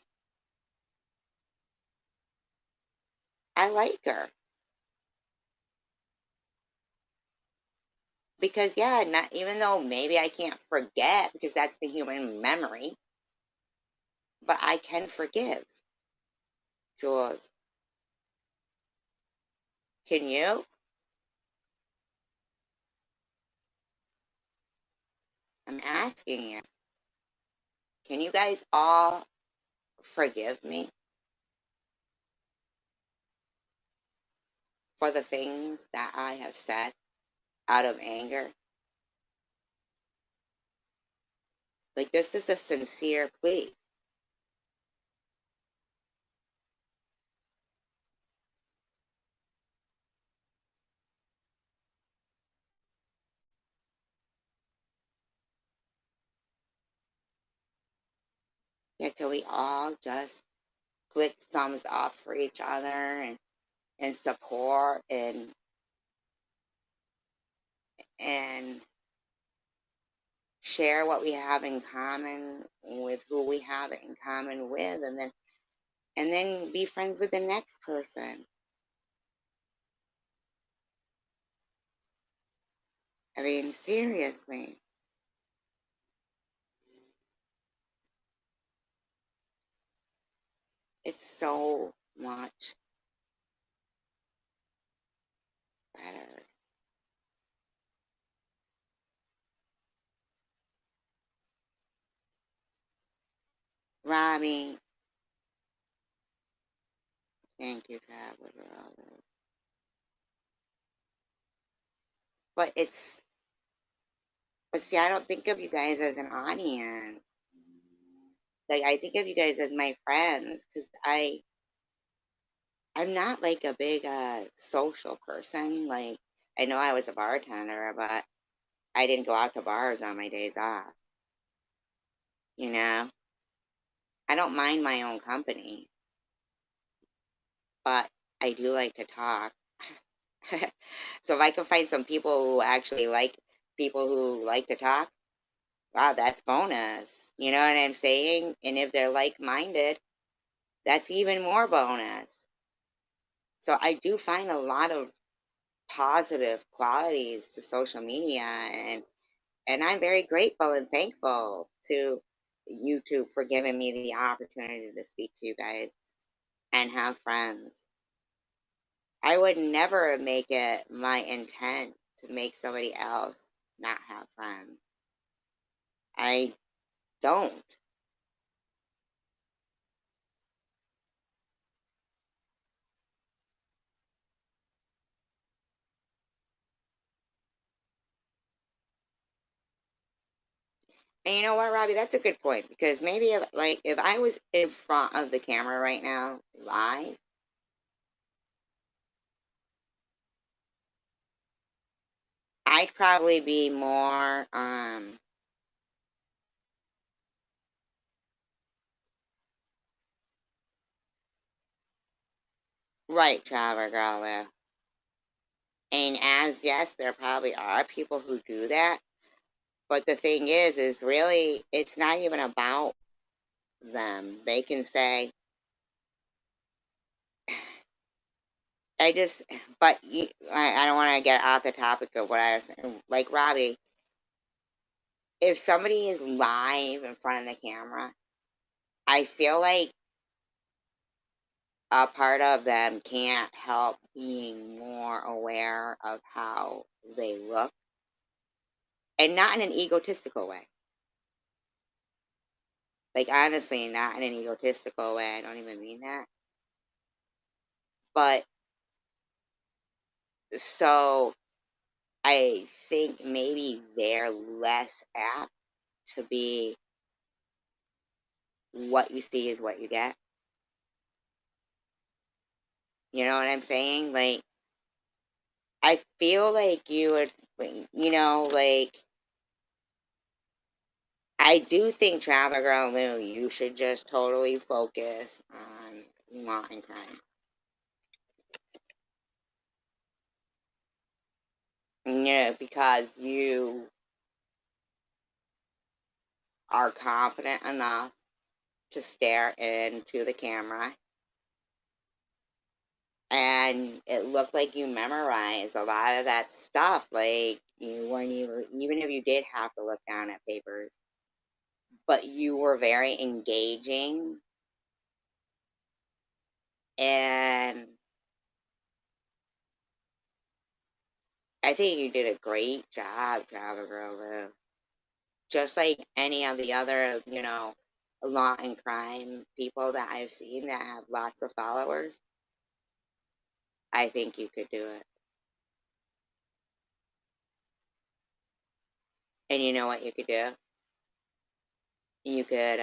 I like her. Because, yeah, not, even though maybe I can't forget, because that's the human memory, but I can forgive. Jules, can you? I'm asking you. Can you guys all forgive me for the things that I have said out of anger? Like, this is a sincere plea. Yeah, can we all just click thumbs up for each other and support and share what we have in common with who we have it in common with, and then be friends with the next person. I mean, seriously. It's so much better. Robbie, thank you, God, with all this. But see, I don't think of you guys as an audience. Like, I think of you guys as my friends, because I'm not like a big social person. Like, I know I was a bartender, but I didn't go out to bars on my days off. You know, I don't mind my own company, but I do like to talk. So if I can find some people who actually like people who like to talk, wow, that's bonus. You know what I'm saying? And if they're like minded, that's even more bonus. So I do find a lot of positive qualities to social media, and I'm very grateful and thankful to YouTube for giving me the opportunity to speak to you guys and have friends. I would never make it my intent to make somebody else not have friends. I don't. And you know what, Robbie? That's a good point, because maybe if I was in front of the camera right now, live, I'd probably be more right, Traveler Girl. And as yes, there probably are people who do that. But the thing is really, it's not even about them. They can say, I just, but I don't want to get off the topic of what I was saying. Like, Robbie, if somebody is live in front of the camera, I feel like a part of them can't help being more aware of how they look, and not in an egotistical way. Like, honestly, not in an egotistical way. I don't even mean that. But so I think maybe they're less apt to be what you see is what you get. You know what I'm saying? Like, I feel like you would, like, I do think Travel Girl Lou, you should just totally focus on law and crime. Because you are confident enough to stare into the camera, and it looked like you memorized a lot of that stuff. Like, you weren't even if you did have to look down at papers, but you were very engaging, and I think you did a great job, Travel Girl Lou. Just like any of the other, law and crime people that I've seen that have lots of followers, I think you could do it. And you know what you could do? You could,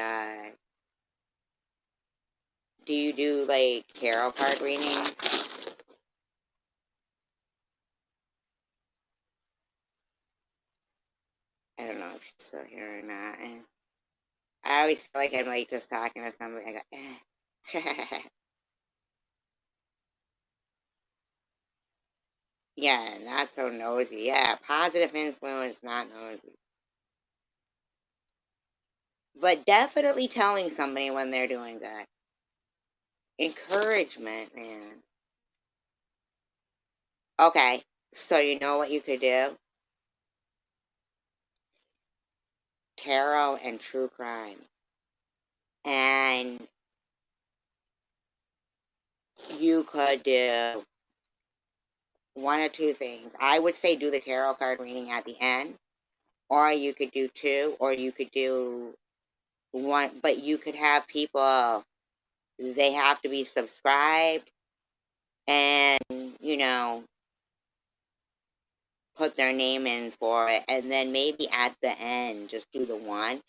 do you do like tarot card readings? I don't know if she's still here or not. I always feel like I'm like just talking to somebody. I go, eh. Yeah, not so nosy. Yeah, positive influence, not nosy. But definitely telling somebody when they're doing good. Encouragement, man. Okay, so you know what you could do? Tarot and true crime. And you could do one or two things. I would say do the tarot card reading at the end, or you could do two, or you could do one, but you could have people, they have to be subscribed and, put their name in for it, and then maybe at the end just do the one,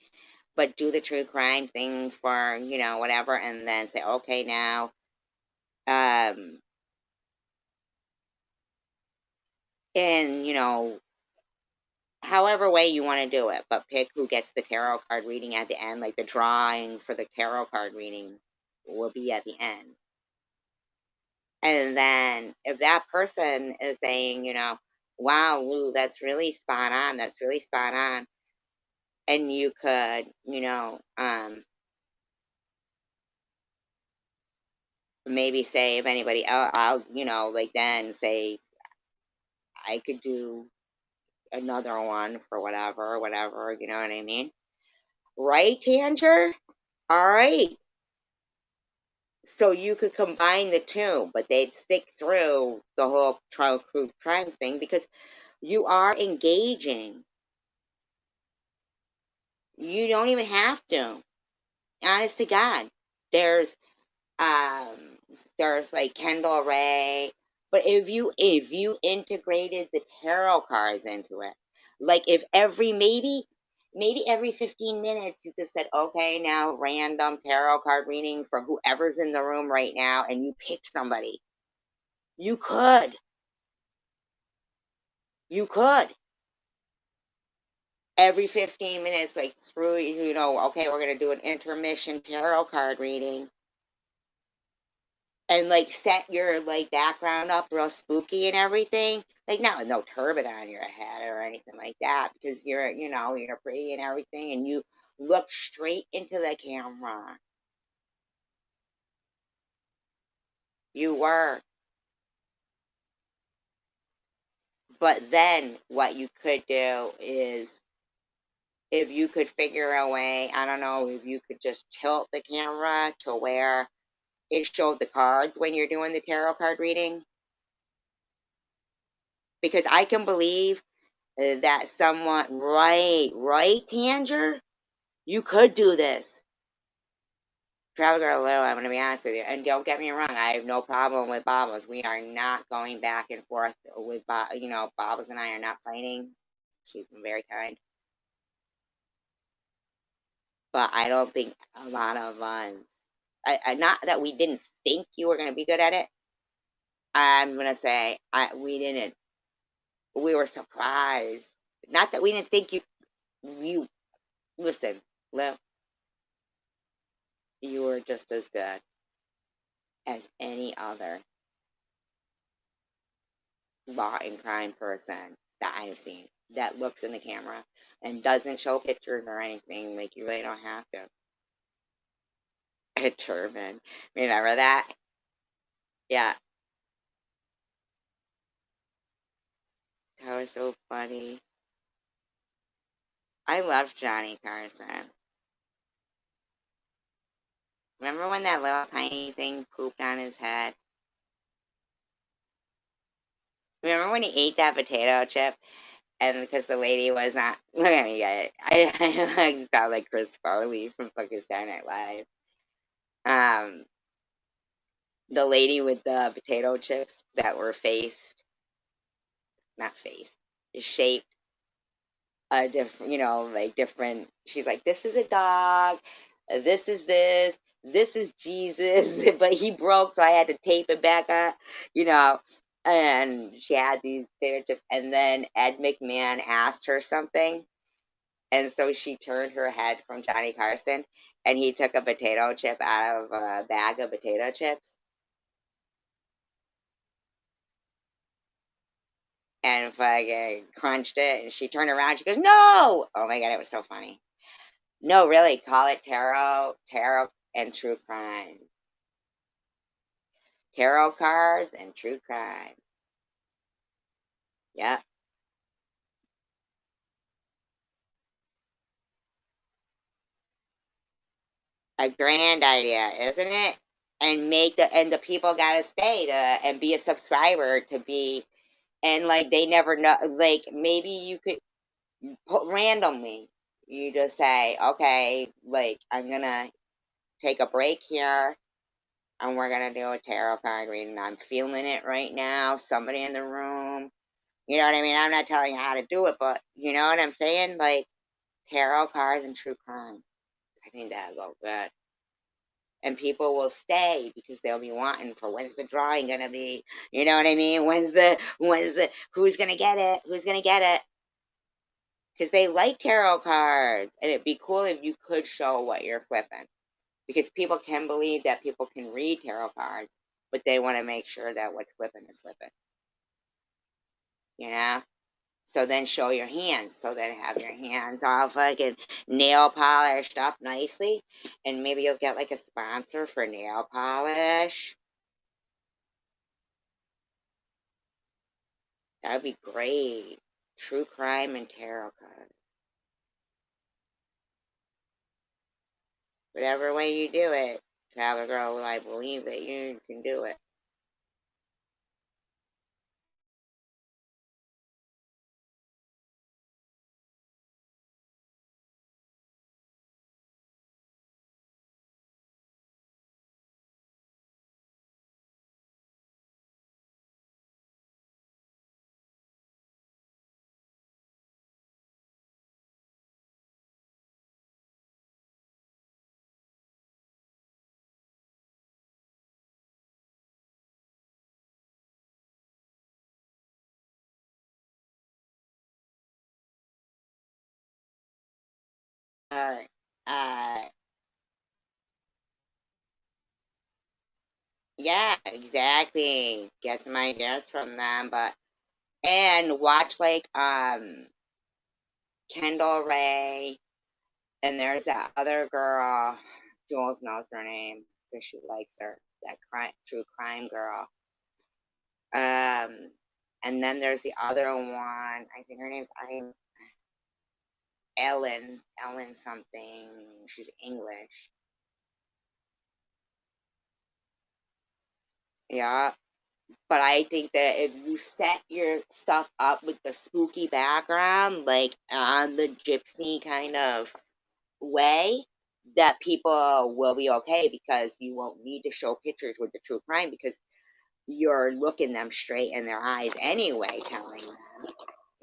but do the true crime thing for, whatever, and then say, okay, now, um, and, however way you want to do it, but pick who gets the tarot card reading at the end, like the drawing for the tarot card reading will be at the end. And then if that person is saying, wow, Lou, that's really spot on, that's really spot on, and you could, maybe say if anybody else, I'll, like then say I could do another one for whatever, you know what I mean? Right, Tanger? All right. So you could combine the two, but they'd stick through the whole true crime thing because you are engaging. You don't even have to. Honest to God, there's um there's like Kendall Ray, but if you integrated the tarot cards into it, like if maybe every 15 minutes you just said, okay, now random tarot card reading for whoever's in the room right now, and you pick somebody. You could. You could. Every 15 minutes, like through, okay, we're going to do an intermission tarot card reading. and like set your like background up real spooky and everything. Like not with no turban on your head or anything like that, because you're pretty and everything, and you look straight into the camera. You were. But then what you could do is, if you could figure a way, I don't know, if you could just tilt the camera to where it showed the cards when you're doing the tarot card reading. Because I can believe that someone, right, Tanger? You could do this. Travel Girl Lou, I'm going to be honest with you. And don't get me wrong, I have no problem with Bobbles. We are not going back and forth with, Bobbles and I are not fighting. She's been very kind. But I don't think a lot of us, not that we didn't think you were going to be good at it. I'm going to say we didn't. We were surprised. Not that we didn't think you, listen, Lou, you were just as good as any other law and crime person that I've seen that looks in the camera and doesn't show pictures or anything. Like, you really don't have to. A turban. Remember that? Yeah. That was so funny. I love Johnny Carson. Remember when that little tiny thing pooped on his head? Remember when he ate that potato chip? And because the lady was not, look at me, guys. I sound like Chris Farley from fucking Saturday Night Live. The lady with the potato chips that were not faced, shaped a different, like different. She's like, this is a dog, this is this is Jesus, but he broke, so I had to tape it back up, you know. And she had these potato chips, and then Ed McMahon asked her something, and so she turned her head from Johnny Carson, and he took a potato chip out of a bag of potato chips and fucking crunched it. And she turned around. She goes, "No!" Oh my god, it was so funny. No, really, call it tarot, and true crime. Tarot cards and true crime. Yep, a grand idea, isn't it? And the people gotta stay to and be a subscriber to be, and like they never know. Like maybe you could put randomly. You just say, okay, like I'm gonna take a break here and we're gonna do a tarot card reading. I'm feeling it right now. Somebody in the room. You know what I mean? I'm not telling you how to do it, but you know what I'm saying? Like tarot cards and true crime. I think that'll go good. And people will stay because they'll be wanting for when's the drawing gonna be? You know what I mean? When's the who's gonna get it? Who's gonna get it? Because they like tarot cards, and it'd be cool if you could show what you're flipping. Because people can believe that people can read tarot cards, but they want to make sure that what's flipping is flipping. You know? So then show your hands. So then have your hands all fucking nail polished up nicely. And maybe you'll get like a sponsor for nail polish. That would be great. True crime and tarot cards. Whatever way you do it, Travel Girl, I believe that you can do it. Uh, uh, Yeah, exactly. Get some ideas from them, but and watch like Kendall Ray, and there's that other girl. Jules knows her name because she likes her. That true crime girl. Um, and then there's the other one. I think her name's Ellen something. She's English. Yeah. But I think that if you set your stuff up with the spooky background, like on the gypsy kind of way, that people will be okay because you won't need to show pictures with the true crime because you're looking them straight in their eyes anyway, telling them.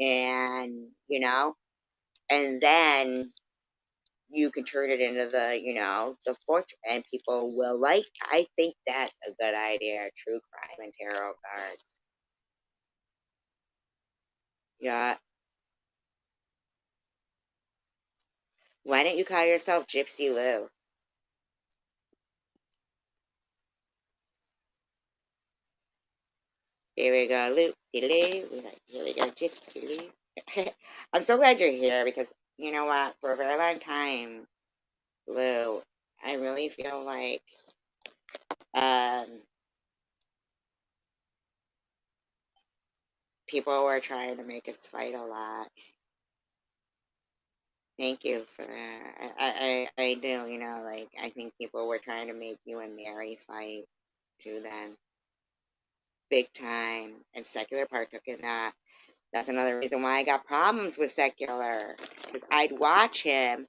And, and then you can turn it into the portrait and people will like. I think that's a good idea, true crime and tarot cards. Yeah. Why don't you call yourself Gypsy Lou? Here we go, Lou. Lou. Here we go, Gypsy Lou. I'm so glad you're here because you know what? For a very long time, Lou, I really feel like um, people were trying to make us fight a lot. Thank you for that. I do, like, I think people were trying to make you and Mary fight too then. Big time. And Secular partook in that. That's another reason why I got problems with Secular. Because I'd watch him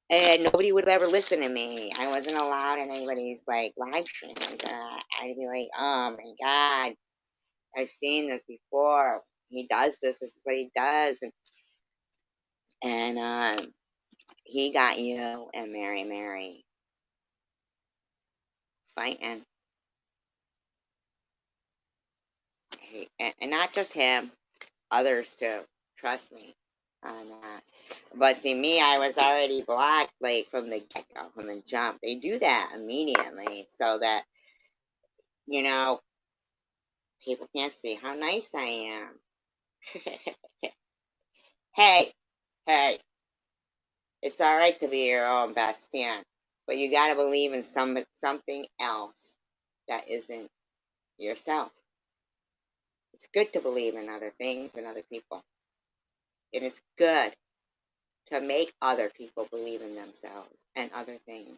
and nobody would ever listen to me. I wasn't allowed in anybody's, like, live streams. I'd be like, oh my God, I've seen this before. He does this. This is what he does. And he got you and Mary fighting. And not just him, others too. Trust me on that. But see, me, I was already blocked, like, from the get go, from the jump. They do that immediately so that, you know, people can't see how nice I am. Hey, hey, it's all right to be your own best fan, but you got to believe in something else that isn't yourself. It's good to believe in other things and other people. And it's good to make other people believe in themselves and other things.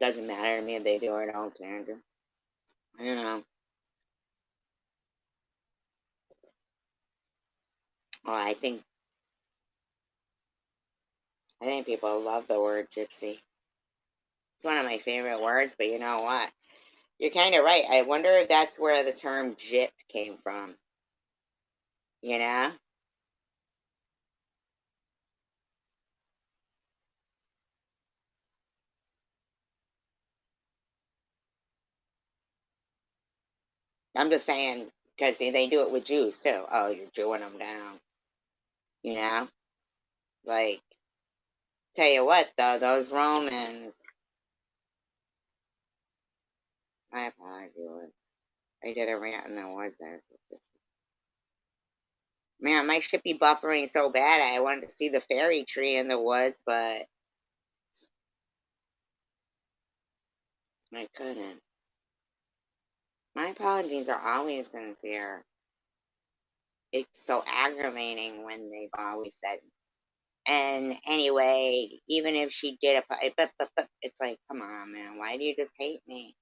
Doesn't matter to me if they do or don't, Andrew. You know. Well, I think people love the word gypsy. It's one of my favorite words, but you know what? You're kind of right. I wonder if that's where the term gyp came from. You know? I'm just saying, because they do it with Jews too. Oh, you're Jewing them down. You know? Like, tell you what, though, those Romans. My apologies. I did a rant in the woods there. Man, my shit be buffering so bad. I wanted to see the fairy tree in the woods, but I couldn't. My apologies are always sincere. It's so aggravating when they've always said. And anyway, even if she did, it's like, come on, man, why do you just hate me?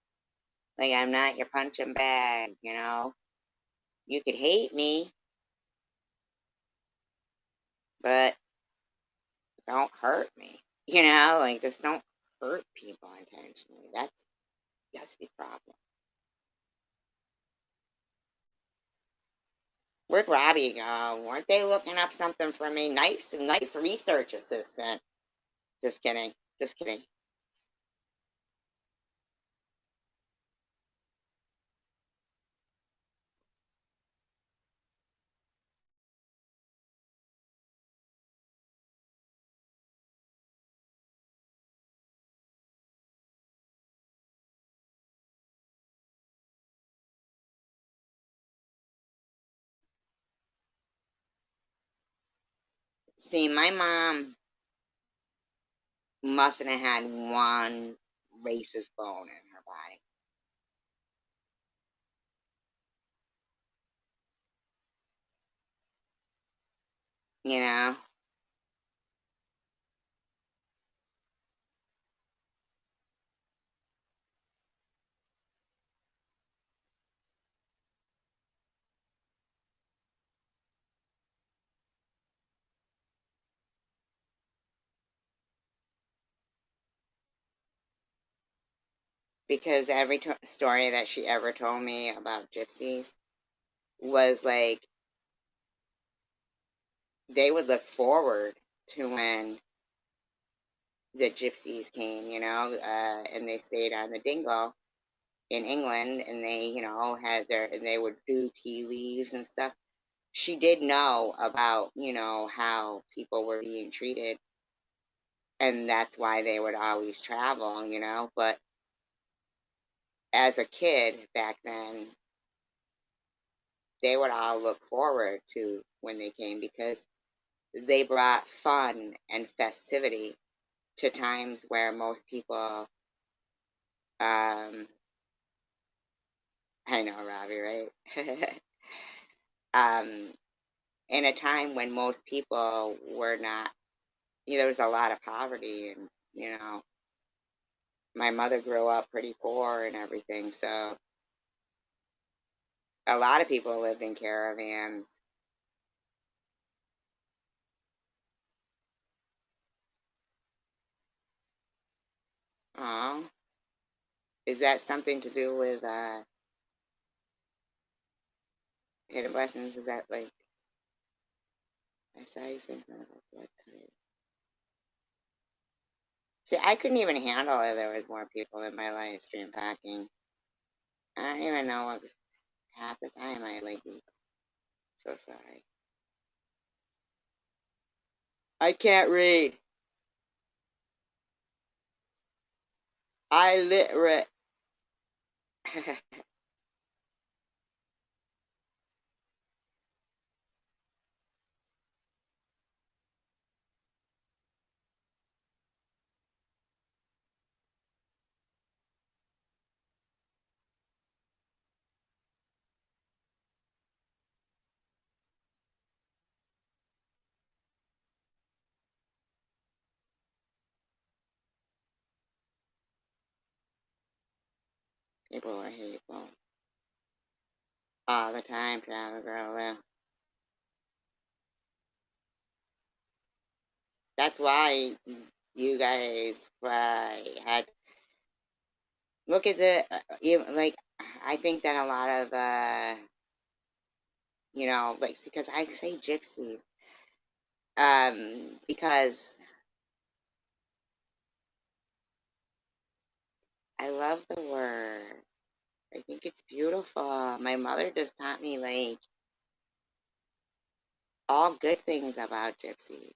Like, I'm not your punching bag, you know? You could hate me, but don't hurt me. You know, like, just don't hurt people intentionally. That's the problem. Where'd Robbie go? Weren't they looking up something for me? Nice research assistant. Just kidding. Just kidding. See, my mom mustn't have had one racist bone in her body. You know? Because every story that she ever told me about gypsies was like they would look forward to when the gypsies came, and they stayed on the Dingle in England, and they, had and they would do tea leaves and stuff. She did know about, how people were being treated, and that's why they would always travel, But as a kid back then, they would all look forward to when they came because they brought fun and festivity to times where most people, um, I know, Robbie, right? um, in a time when most people were not, there was a lot of poverty, and my mother grew up pretty poor and everything, so a lot of people lived in caravans. Oh, is that something to do with hidden blessings? Is that like I saw you something about what? See, I couldn't even handle if there was more people in my live stream packing. I don't even know what half the time I like. So sorry. I can't read. I literate. People are hateful all the time. Travel girl. Well, that's why you guys had look at the like. I think that a lot of like because I say gypsies, because I love the word. I think it's beautiful. My mother just taught me like all good things about gypsies.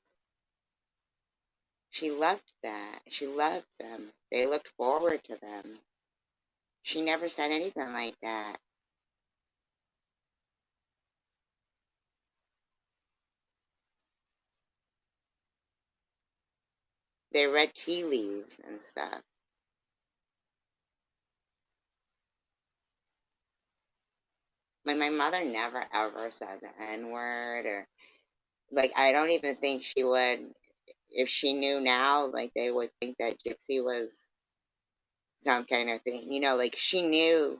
She loved that. She loved them. They looked forward to them. She never said anything like that. They read tea leaves and stuff. Like my mother never ever said the N word or like I don't even think she would if she knew now, like they would think that gypsy was some kind of thing. Like she knew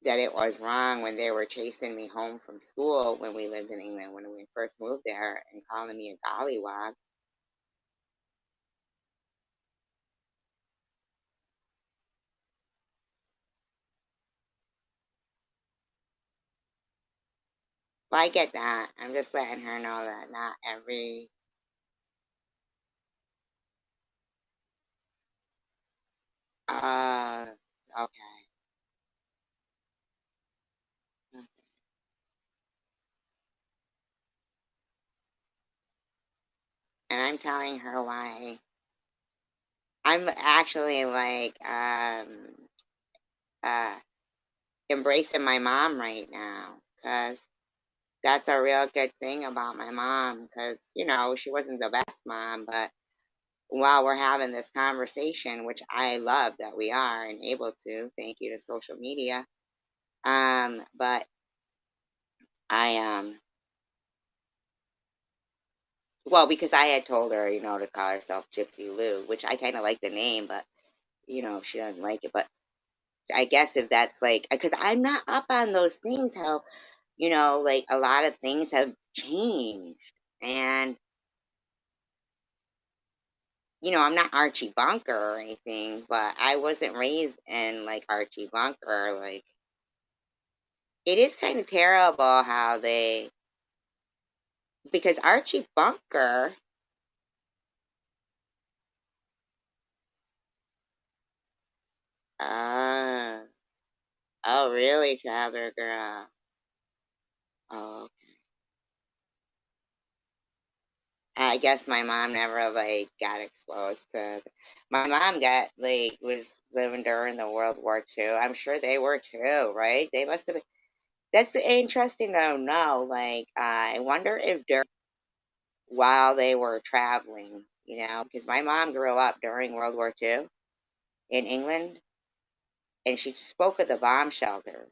that it was wrong when they were chasing me home from school when we lived in England when we first moved there and calling me a gollywog. Well, I get that. I'm just letting her know that not every. Uh, okay. And I'm telling her why. I'm actually like uh embracing my mom right now, cause That's a real good thing about my mom because, she wasn't the best mom, but while we're having this conversation, which I love that we are and able to, thank you to social media. But I well, because I had told her, to call herself Gypsy Lou, which I kind of like the name, but she doesn't like it. But I guess if that's like, because I'm not up on those things, how like a lot of things have changed, and I'm not Archie Bunker or anything, but I wasn't raised in like Archie Bunker. Like, it is kind of terrible how they, because Archie Bunker, uh, oh, really, Traveler Girl? Oh, I guess my mom never like got exposed to. My mom got like was living during the World War II. I'm sure they were too, right? They must have been. That's interesting to know. Like, I wonder if while they were traveling, because my mom grew up during World War II in England, and she spoke of the bomb shelters.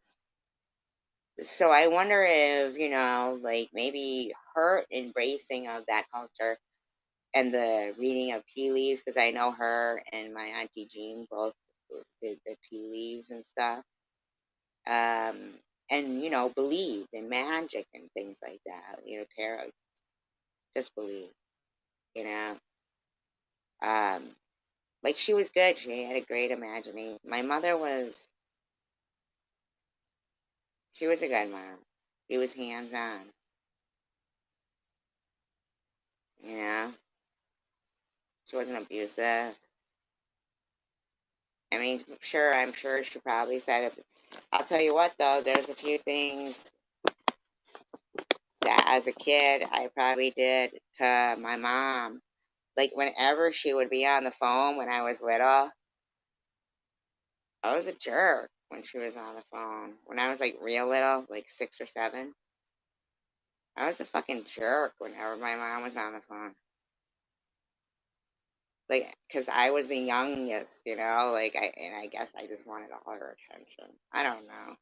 So I wonder if, like maybe her embracing of that culture and the reading of tea leaves, because I know her and my auntie Jean both did the tea leaves and stuff, um, and believed in magic and things like that. Tarot, just believe. You know, um, like she was good. She had a great imagination. My mother was, she was a good mom. She was hands on. You know, she wasn't abusive. I mean, sure, I'm sure she probably said it. I'll tell you what, though, there's a few things that as a kid I probably did to my mom. Like, whenever she would be on the phone when I was little, I was a jerk when she was on the phone. When I was like real little, like 6 or 7, I was a fucking jerk whenever my mom was on the phone. Like, cause I was the youngest, like I guess I just wanted all her attention. I don't know.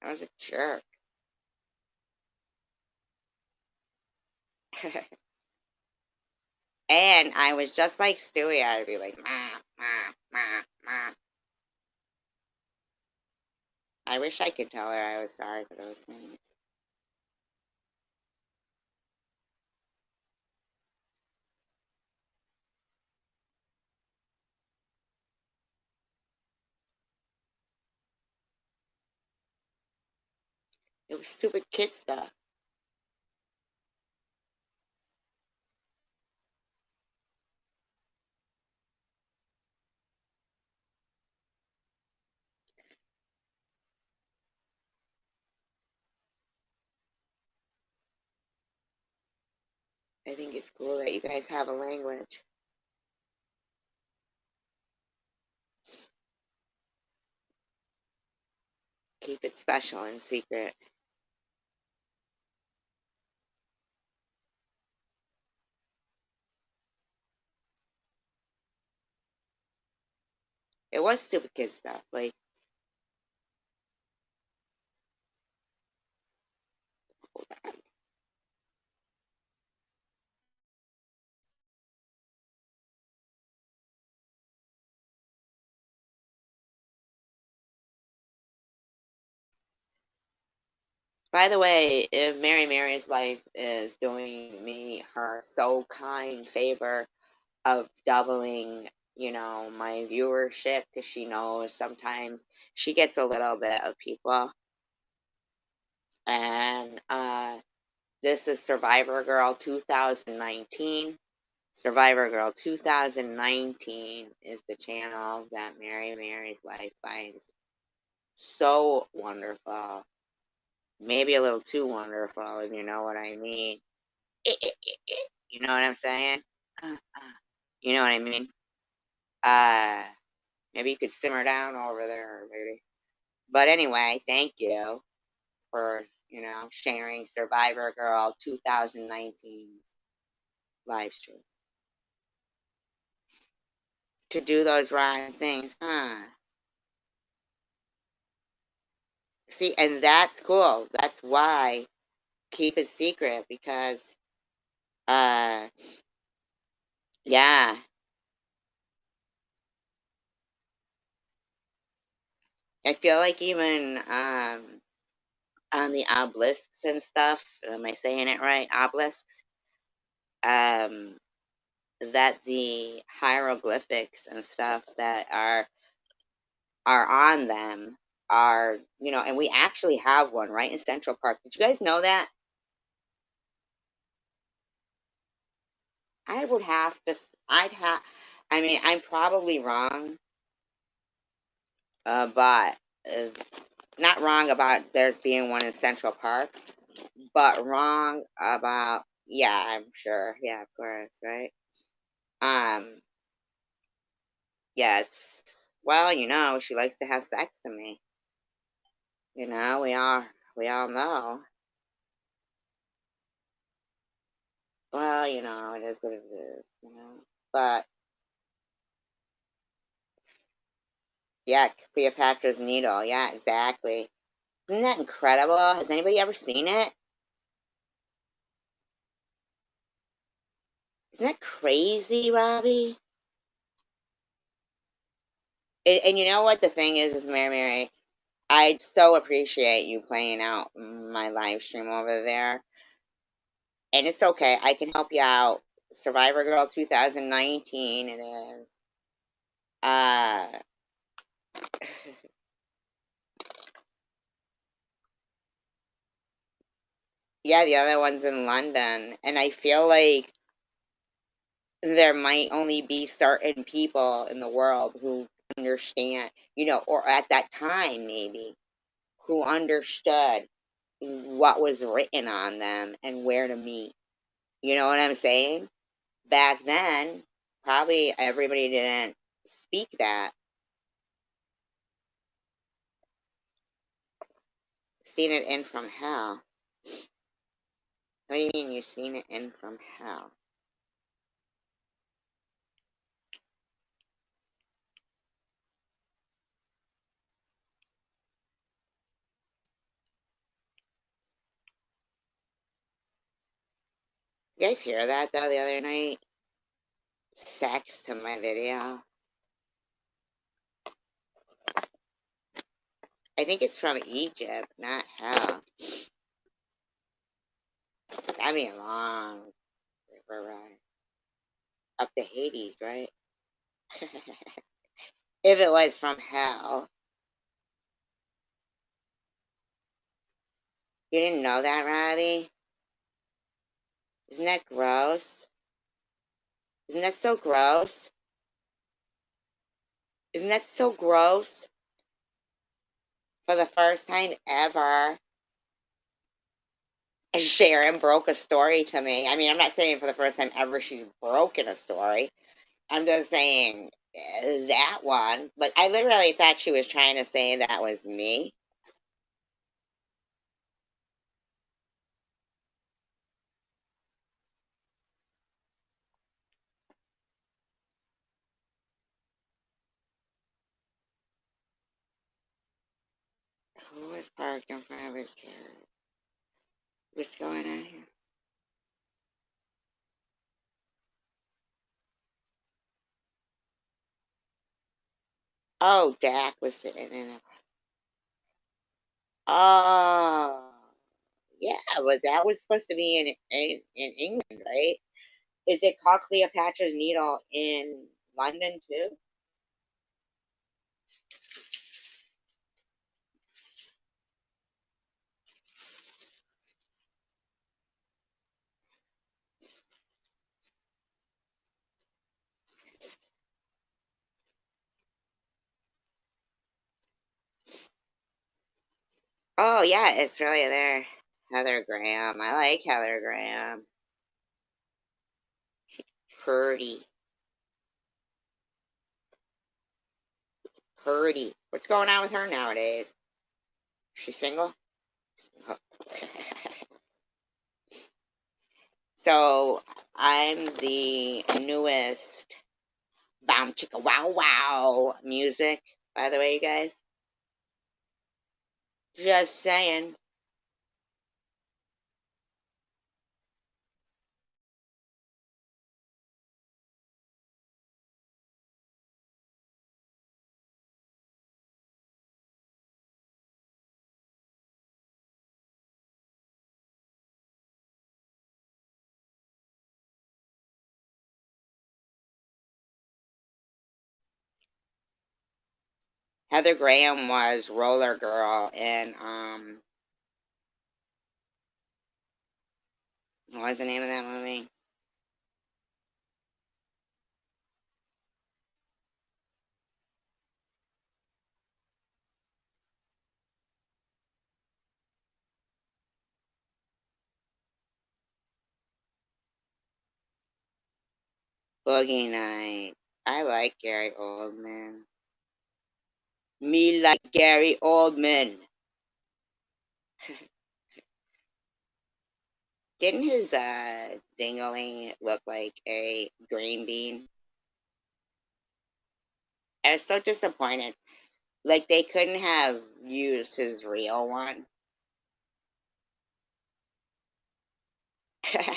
I was a jerk. And I was just like Stewie. I'd be like, ma, ma, ma, ma. I wish I could tell her I was sorry for those things. It was stupid kid stuff. I think it's cool that you guys have a language. Keep it special and secret. It was stupid kid stuff. Like, by the way, if Mary Mary's Life is doing me her so kind favor of doubling, my viewership, because she knows sometimes she gets a little bit of people. And this is Survivor Girl 2019. Survivor Girl 2019 is the channel that Mary Mary's Life finds so wonderful. Maybe a little too wonderful, if you know what I mean. You know what I'm saying? You know what I mean? Uh, Maybe you could simmer down over there, lady. But anyway, thank you for, sharing Survivor Girl 2019's live stream. To do those wrong things, huh? See, and that's cool. That's why keep it secret, because, yeah. I feel like even, on the obelisks and stuff, am I saying it right? Obelisks? Um, that the hieroglyphics and stuff that are on them are, and we actually have one right in Central Park. Did you guys know that? I would have to, I'd have, I mean, I'm probably wrong, but not wrong about there's being one in Central Park, but wrong about, yeah, I'm sure, yeah, of course, right? Um, yes, well, she likes to have sex to me. We all know. Well, it is what it is. But yeah, Cleopatra's Needle. Yeah, exactly. Isn't that incredible? Has anybody ever seen it? Isn't that crazy, Robbie? And you know what the thing is Mary, I so appreciate you playing out my live stream over there. And it's okay. I can help you out. Survivor Girl 2019 it is. Uh, yeah, the other one's in London. And I feel like there might only be certain people in the world who understand, or at that time maybe, who understood what was written on them and where to meet. You know what I'm saying? Back then, probably everybody didn't speak that. Seen it in from hell. What do you mean you've seen it in from hell? You guys hear that though the other night? Sex to my video. I think it's from Egypt, not hell. That'd be a long river ride. Up to Hades, right? If it was from hell. You didn't know that, Robbie? Isn't that gross? Isn't that so gross? Isn't that so gross? For the first time ever, Sharon broke a story to me. I mean, I'm not saying for the first time ever she's broken a story. I'm just saying that one. Like, I literally thought she was trying to say that was me. Who was parked in front of his car? What's going on here? Oh, Dak was sitting in it. Oh, yeah, but that was supposed to be in England, right? Is it called Cleopatra's Needle in London too? Oh yeah, it's really there. Heather Graham. I like Heather Graham. Purdy. Purdy. What's going on with her nowadays? She's single? Oh. So I'm the newest Bam Chicka Wow Wow music, by the way, you guys. Just saying. Heather Graham was Roller Girl in what was the name of that movie? Boogie Night. I like Gary Oldman. Me like Gary Oldman. Didn't his dingling look like a green bean? I was so disappointed. Like they couldn't have used his real one. I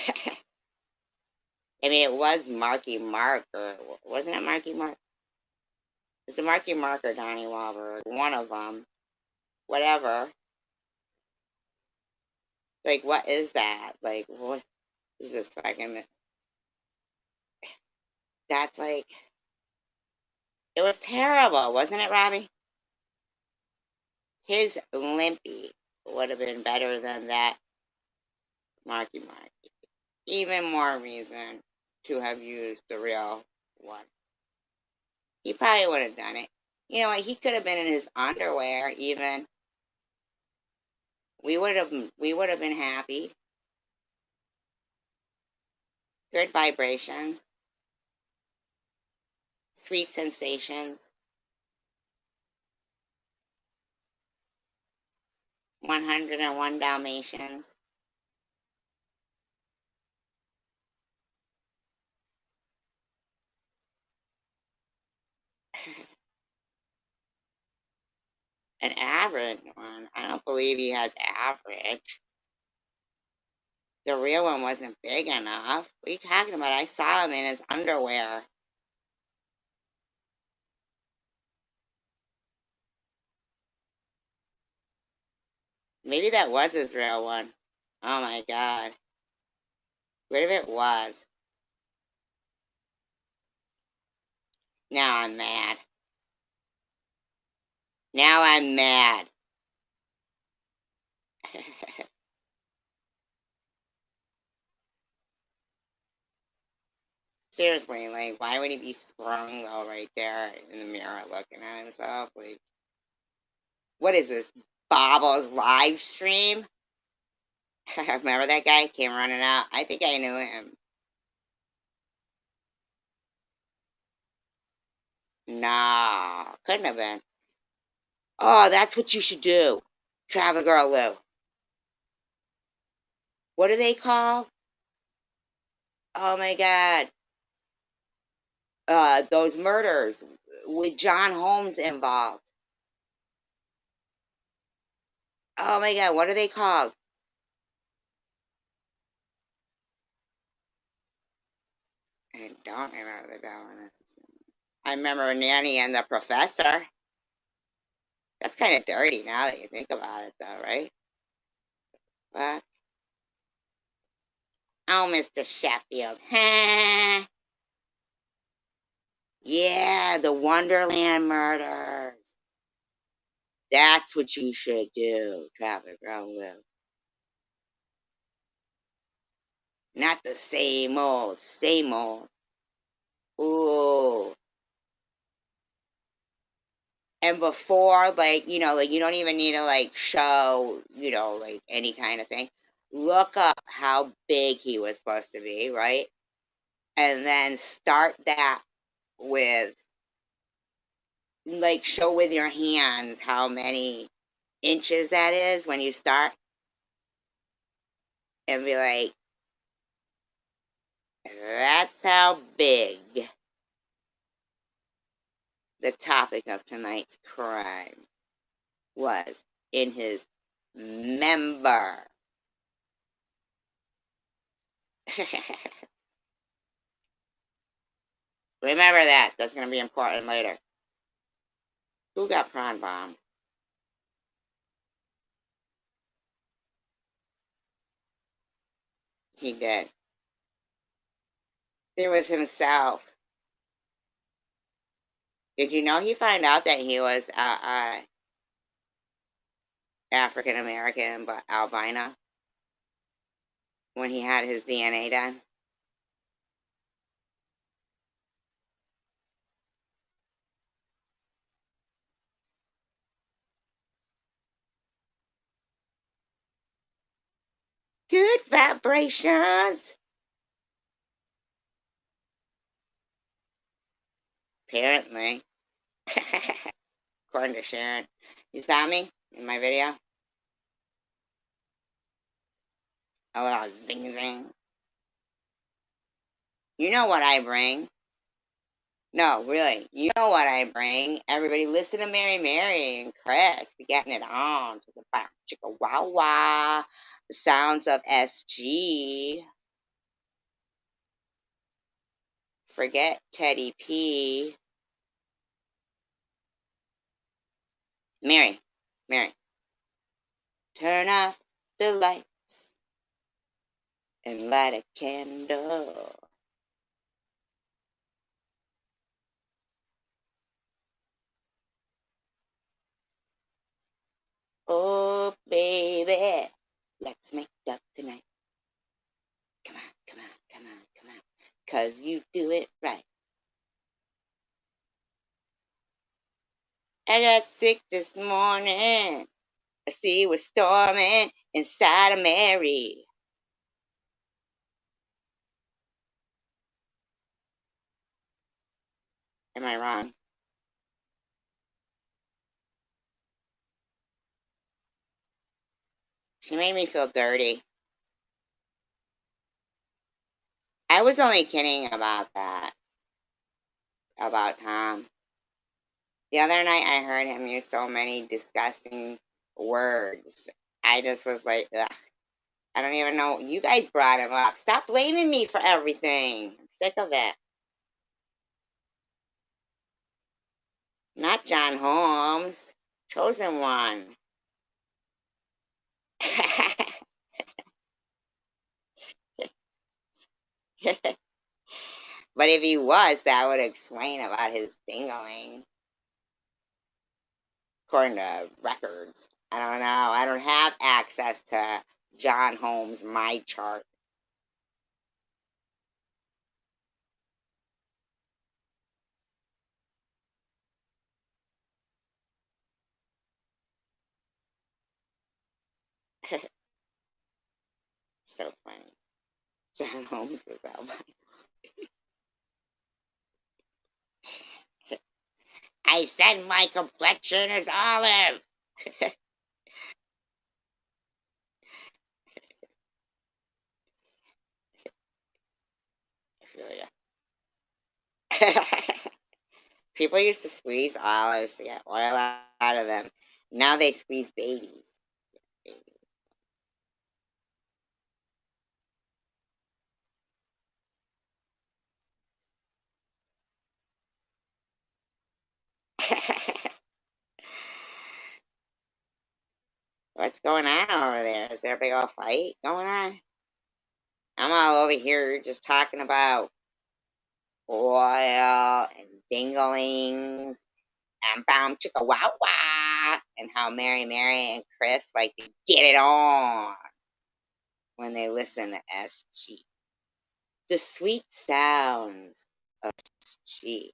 mean, it was Marky Mark, or wasn't it Marky Mark? It's a Marky Mark or Donnie Wahlberg, one of them. Whatever. Like, what is that? Like, what is this fucking? That's like, it was terrible, wasn't it, Robbie? His Limpy would have been better than that Marky Mark. Even more reason to have used the real one. He probably would have done it. You know what? He could have been in his underwear. Even we would have been happy. Good vibrations, sweet sensations. 101 Dalmatians. An average one. I don't believe he has average. The real one wasn't big enough. What are you talking about? I saw him in his underwear. Maybe that was his real one. Oh my god. What if it was? Now I'm mad. Now I'm mad. Seriously, like, why would he be sprung though right there in the mirror looking at himself? Like, what is this? Bobble's live stream? Remember that guy came running out? I think I knew him. No, couldn't have been. Oh, that's what you should do. Travel Girl Lou. What do they call? Oh my god. Those murders with John Holmes involved. Oh my god, what are they called? I don't remember that one. I remember Nanny and the Professor. That's kind of dirty now that you think about it, though, right? But, oh, Mr. Sheffield. Yeah, the Wonderland murders. That's what you should do, Traffic Girl Lou. Not the same old, same old. Ooh. And before, like, like you don't even need to, like, show, like any kind of thing. Look up how big he was supposed to be, right? And then start that with, like, show with your hands how many inches that is when you start. And be like, That's how big the topic of tonight's crime was in his member. Remember that. That's going to be important later. Who got prawn bombed? He did. It was himself. Did you know he found out that he was African American but albino when he had his DNA done? Good vibrations. Apparently. According to Sharon. You saw me in my video? A little zing zing. You know what I bring. No, really. You know what I bring. Everybody listen to Mary and Chris. Be getting it on. Chicka wow wow. The sounds of SG. Forget Teddy P. Mary. Turn off the light and light a candle. Oh, baby. Let's make up tonight. Come on. 'Cause you do it right. I got sick this morning. The sea was storming inside of Mary. Am I wrong? She made me feel dirty. I was only kidding about that. About Tom. The other night I heard him use so many disgusting words. I just was like, ugh. I don't even know. You guys brought him up. Stop blaming me for everything. I'm sick of it. Not John Holmes. Chosen one. But if he was, that would explain about his dingling. According to records. I don't know. I don't have access to John Holmes' My Chart. So funny. John Holmes was out. I said my complexion is olive. I feel ya. People used to squeeze olives to get oil out of them. Now they squeeze babies. What's going on over there? Is there a big old fight going on? I'm all over here just talking about oil and dingling and bound chicka wow wow and how Mary and Chris like to get it on when they listen to SG. The sweet sounds of SG.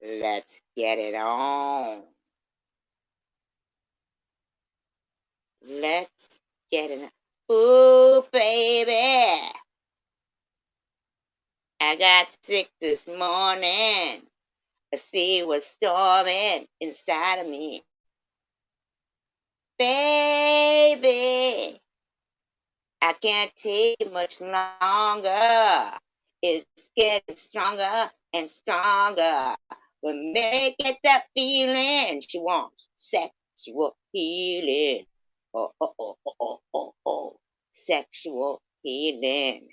Let's get it on. Let's get it on. Ooh, baby. I got sick this morning. The sea was storming inside of me. Baby, I can't take it much longer. It's getting stronger and stronger. When Mary gets that feeling, she wants sexual healing. Oh, oh, oh, oh, oh, oh, oh. Sexual healing.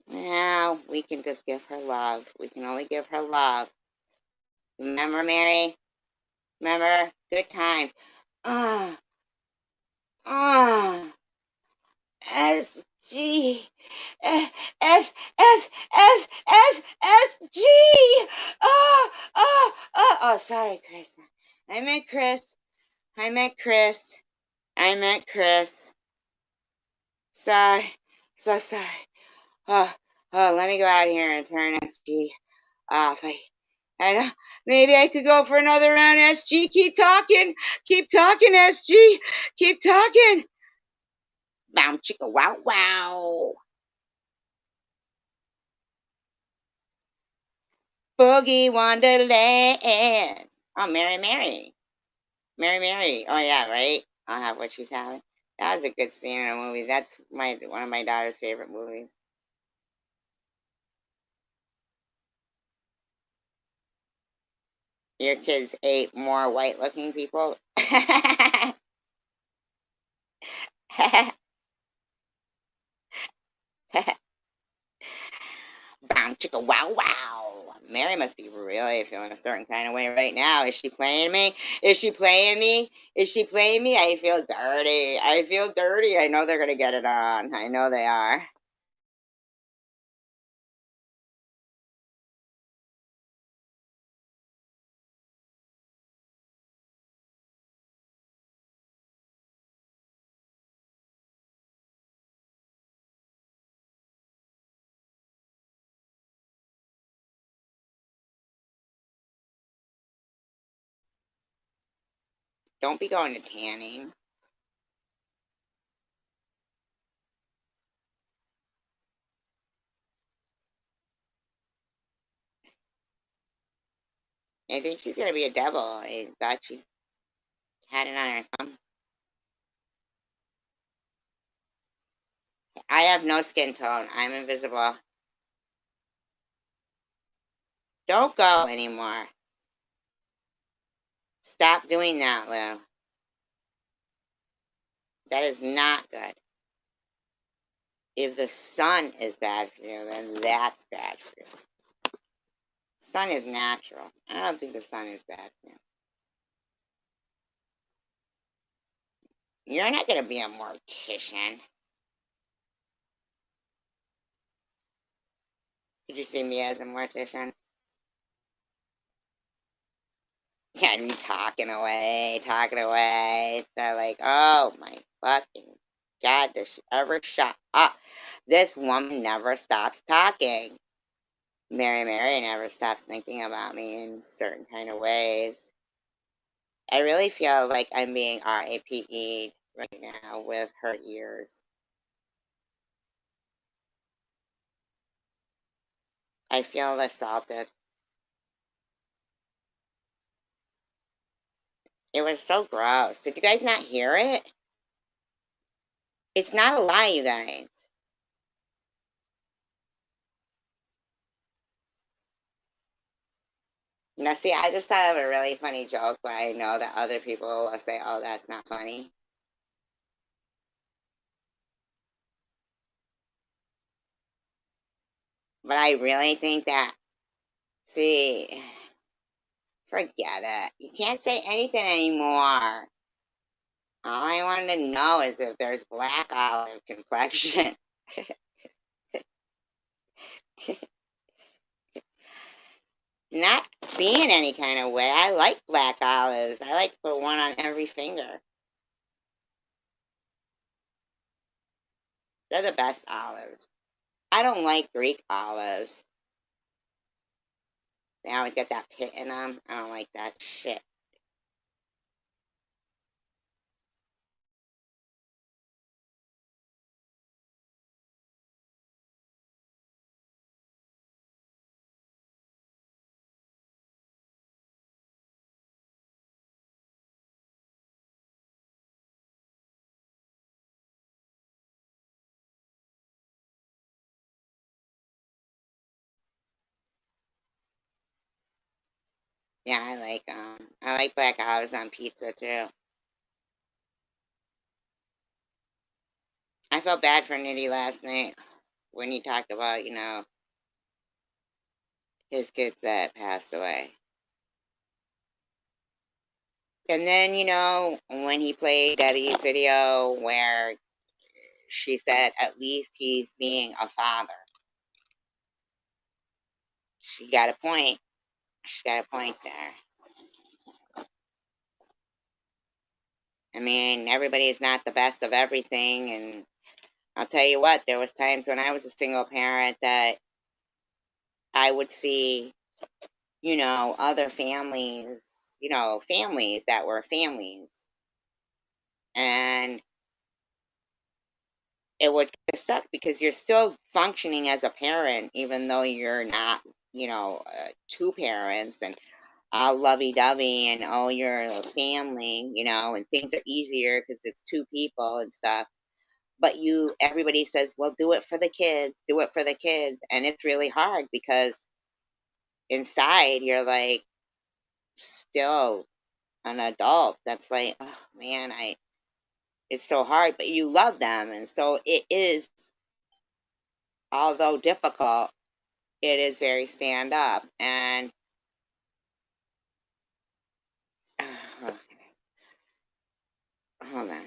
Now we can just give her love. We can only give her love. Remember, Mary? Remember? Good times. Ah, ah. S G S S S S S G. Oh, oh, oh, oh. Sorry, Chris. I meant Chris. I meant Chris. I meant Chris. Sorry. So sorry. Oh, oh. Let me go out here and turn SG off. I know. Maybe I could go for another round. SG, keep talking. Keep talking, SG. Keep talking. Bow chicka wow wow. Boogie Wonderland. Oh, Mary, Mary. Mary, Mary. Oh, yeah, right? I'll have what she's having. That was a good scene in a movie. That's one of my daughter's favorite movies. Your kids ate more white-looking people. Bow chicka wow wow. Mary must be really feeling a certain kind of way right now. Is she playing me? Is she playing me? Is she playing me? I feel dirty. I feel dirty. I know they're gonna get it on. I know they are. Don't be going to tanning. I think she's gonna be a devil. I thought she had it on her thumb. I have no skin tone. I'm invisible. Don't go anymore. Stop doing that, Lou. That is not good. If the sun is bad for you, then that's bad for you. Sun is natural. I don't think the sun is bad for you. You're not gonna be a mortician. Did you see me as a mortician? Yeah, me talking away, talking away. They're like, oh my fucking God, does she ever shut up? This woman never stops talking. Mary Mary never stops thinking about me in certain kind of ways. I really feel like I'm being RAPE'd right now with her ears. I feel assaulted. It was so gross. Did you guys not hear it? It's not a lie, you guys. Now, see, I just thought of a really funny joke, but I know that other people will say, oh, that's not funny. But I really think that, see, forget it. You can't say anything anymore. All I wanted to know is if there's black olive complexion. Not being any kind of way. I like black olives. I like to put one on every finger. They're the best olives. I don't like Greek olives. They always get that pit in them. I don't like that shit. Yeah, I like black olives on pizza too. I felt bad for Nitty last night when he talked about, his kids that passed away. And then, when he played Debbie's video where she said, at least he's being a father. She got a point. She got a point there. I mean, everybody's not the best of everything, and I'll tell you what, there was times when I was a single parent that I would see, other families, families that were families, and it would suck because you're still functioning as a parent, even though you're not, two parents and all lovey-dovey and oh, you're a family, and things are easier because it's two people and stuff. But everybody says, well, do it for the kids, do it for the kids. And it's really hard because inside you're like still an adult. That's like, oh man, it's so hard, but you love them. And so it is, although difficult, it is very stand up. And hold on.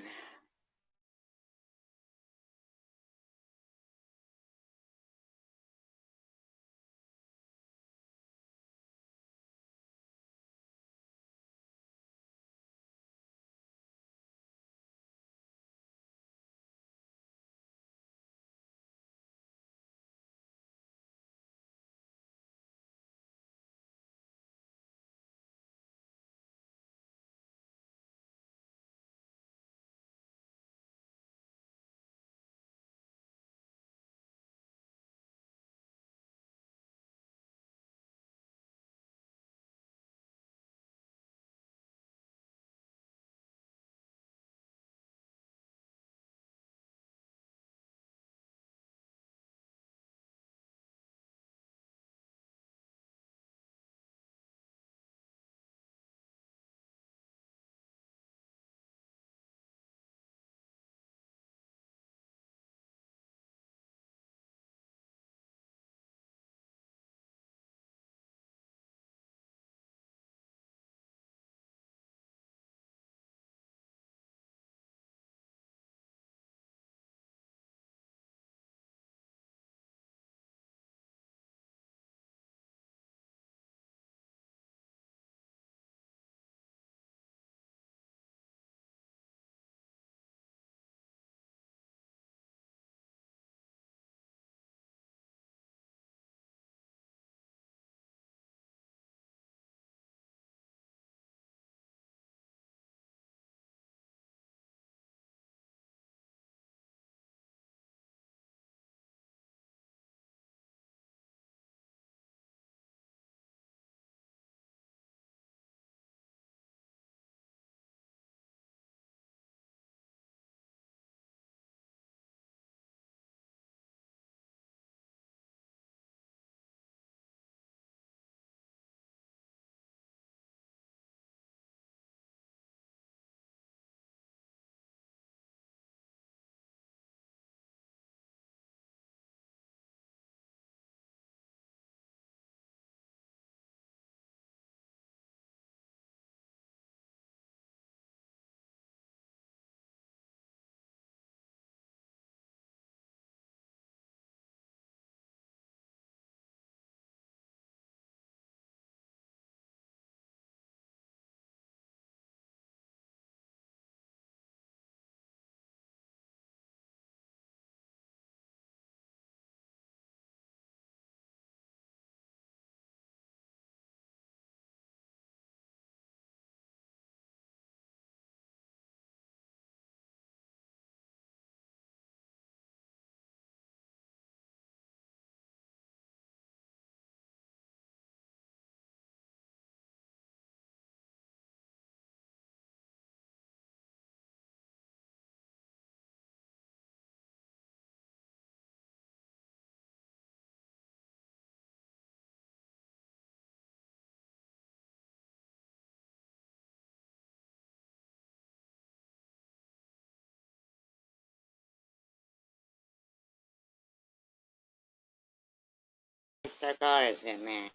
circle or is it me?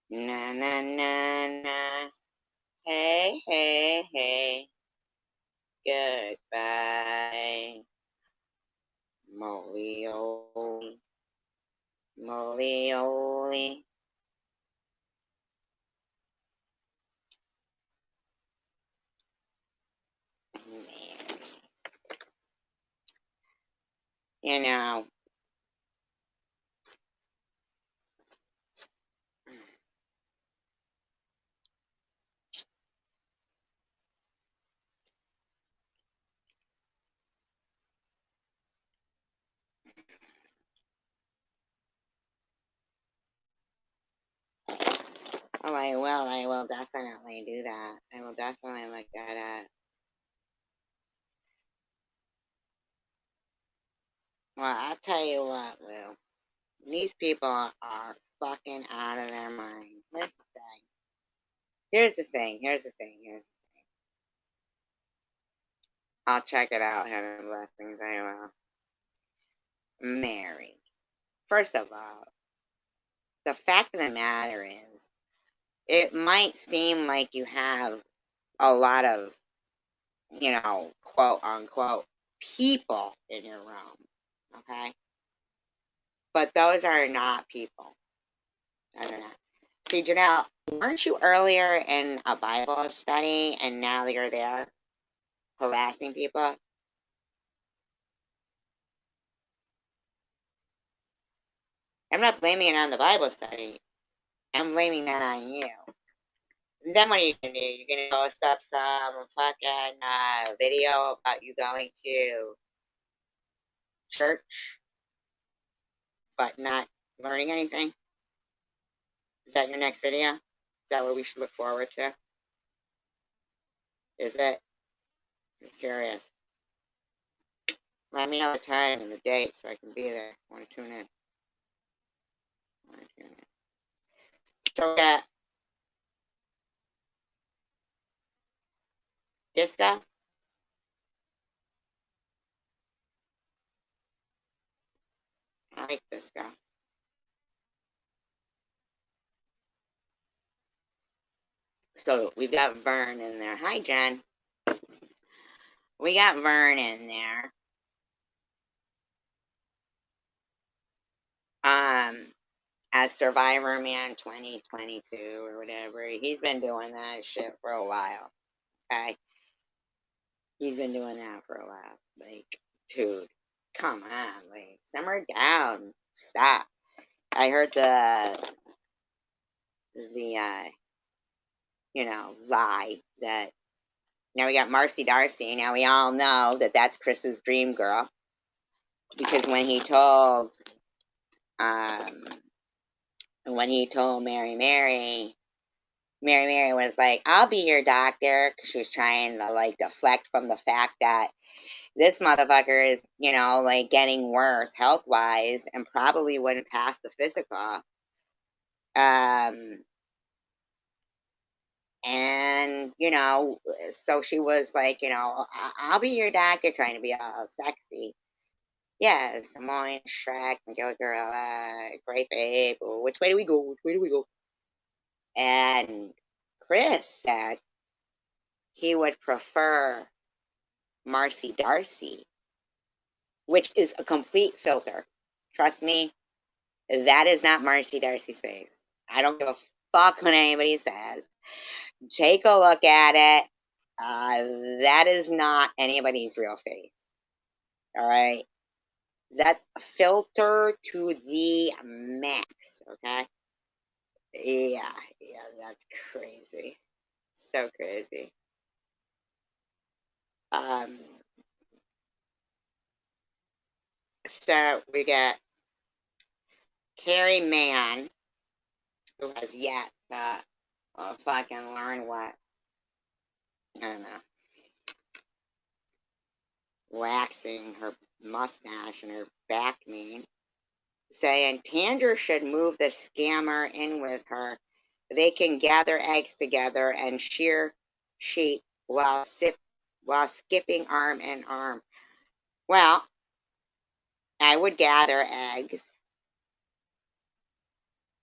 Na na na na. Hey, hey, hey. Goodbye. Moly-oly. Moly-oly. You know, oh, I will definitely do that. I will definitely look at it. Well, I'll tell you what, Lou. These people are fucking out of their mind. Here's the thing. Here's the thing. Here's the thing. Here's the thing. I'll check it out, Heaven Blessings. I will. Mary. First of all, the fact of the matter is, it might seem like you have a lot of, quote unquote, people in your room, okay? But those are not people. Those are not. See, Janelle, weren't you earlier in a Bible study and now you're there harassing people? I'm not blaming it on the Bible study. I'm blaming that on you. And then what are you gonna do? You're gonna post up some fucking video about you going to church but not learning anything? Is that your next video? Is that what we should look forward to? Is it? I'm curious. Let me know the time and the date so I can be there. I want to tune in. So we got Disco. I like Disco. So we've got Vern in there. Hi, Jen. We got Vern in there. As Survivor Man 2022 or whatever. He's been doing that shit for a while. Okay? He's been doing that for a while. Like, dude, come on. Like, simmer down. Stop. I heard the lie that now we got Marcy Darcy. Now we all know that that's Chris's dream girl. Because um, when he told Mary was like, I'll be your doctor, because she was trying to, like, deflect from the fact that this motherfucker is, like, getting worse health-wise and probably wouldn't pass the physical. And, so she was like, I'll be your doctor, trying to be all sexy. Yeah, Samoan, Shrek, McGill Gorilla, Great Babe, which way do we go? Which way do we go? And Chris said he would prefer Marcy Darcy, which is a complete filter. Trust me, that is not Marcy Darcy's face. I don't give a fuck what anybody says. Take a look at it. That is not anybody's real face. All right? That's a filter to the max. Okay? Yeah, that's crazy. So crazy. Um, so we got Carrie Mann, who has yet to fucking learn what, I don't know, waxing her mustache and her back mean, saying Tanger should move the scammer in with her. They can gather eggs together and shear sheet while skipping arm in arm. Well, I would gather eggs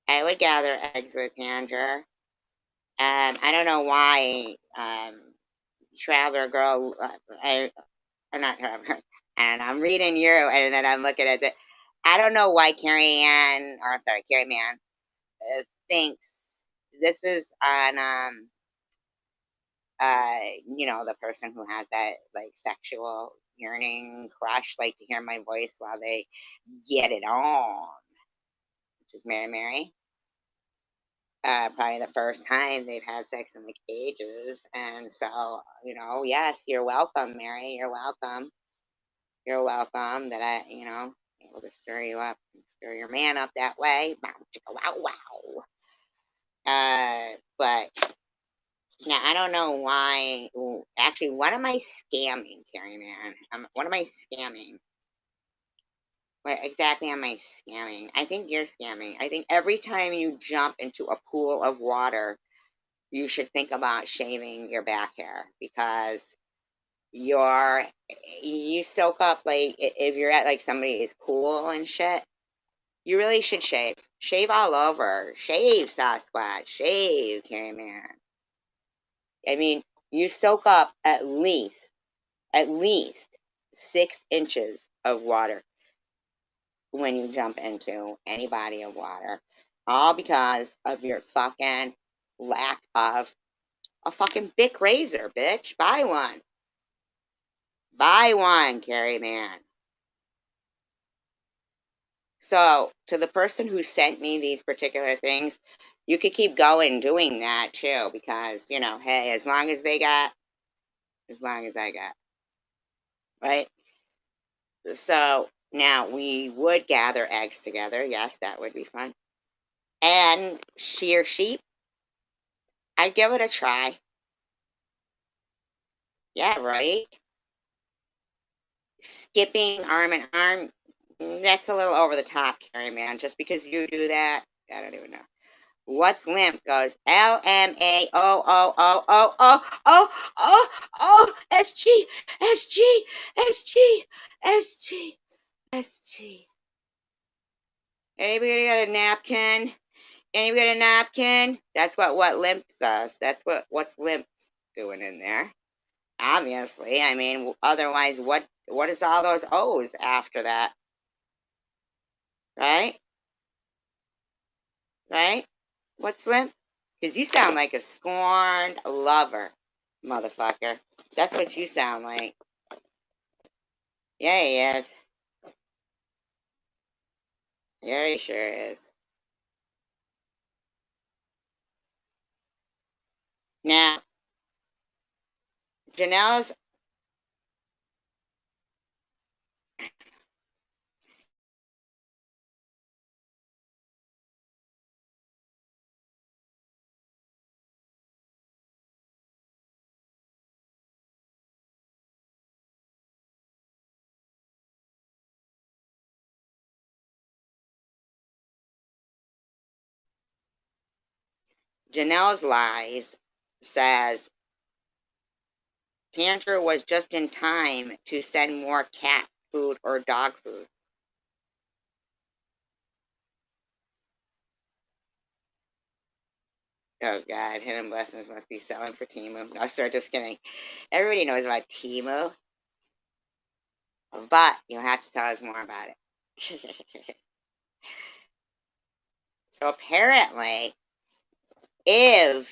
I would gather eggs with Andrew. I don't know why, Traveler Girl, I'm not Traveler, and I'm reading you, and then I'm looking at it. I don't know why Carrie Mann thinks this is on, the person who has that, like, sexual yearning crush, like, to hear my voice while they get it on, which is Mary. Probably the first time they've had sex in like ages. And so, yes, you're welcome, Mary. You're welcome. You're welcome that able to stir you up, stir your man up that way. Wow, chicka, wow, wow. But now I don't know why. Actually, what am I scamming, Carrie Man? What am I scamming? What exactly am I scamming? I think you're scamming. I think every time you jump into a pool of water, you should think about shaving your back hair, because you soak up, like, if you're at like somebody's pool and shit, you really should shave. Shave all over. Shave, Sasquatch. Shave, Carrie Man. I mean, you soak up at least 6 inches of water when you jump into any body of water. All because of your fucking lack of a fucking Bic razor, bitch. Buy one. Buy one, Carrie Man. So, to the person who sent me these particular things, you could keep going doing that too, because, hey, as long as they got, as long as I got, right? So, now we would gather eggs together. Yes, that would be fun. And shear sheep. I'd give it a try. Yeah, right? Skipping arm in arm, that's a little over the top, Carrie Man. Just because you do that, I don't even know. What's limp goes LMAOOOOOOOOOSG SG SG SG SG. Anybody got a napkin? Anybody got a napkin? That's what limp does. That's what's limp doing in there. Obviously, I mean, otherwise, what is all those O's after that? Right? Right? What's limp? Because you sound like a scorned lover, motherfucker. That's what you sound like. Yeah, he is. Yeah, he sure is. Now, Janelle's. Janelle's lies says Tantra was just in time to send more cat food or dog food. Oh God, hidden blessings must be selling for Temu. No, sir, just kidding. Everybody knows about Temu, but you'll have to tell us more about it. So apparently, if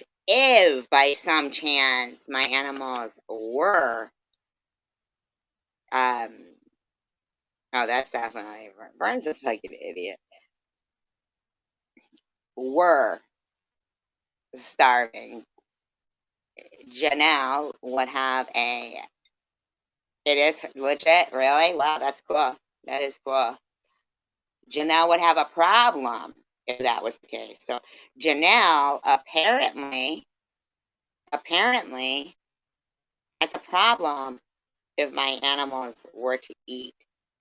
by some chance my animals were, oh, that's definitely, Burns is like an idiot, were starving, Janelle would have it is legit, really? Wow, that's cool. That is cool. Janelle would have a problem if that was the case. So Janelle apparently has a problem if my animals were to eat,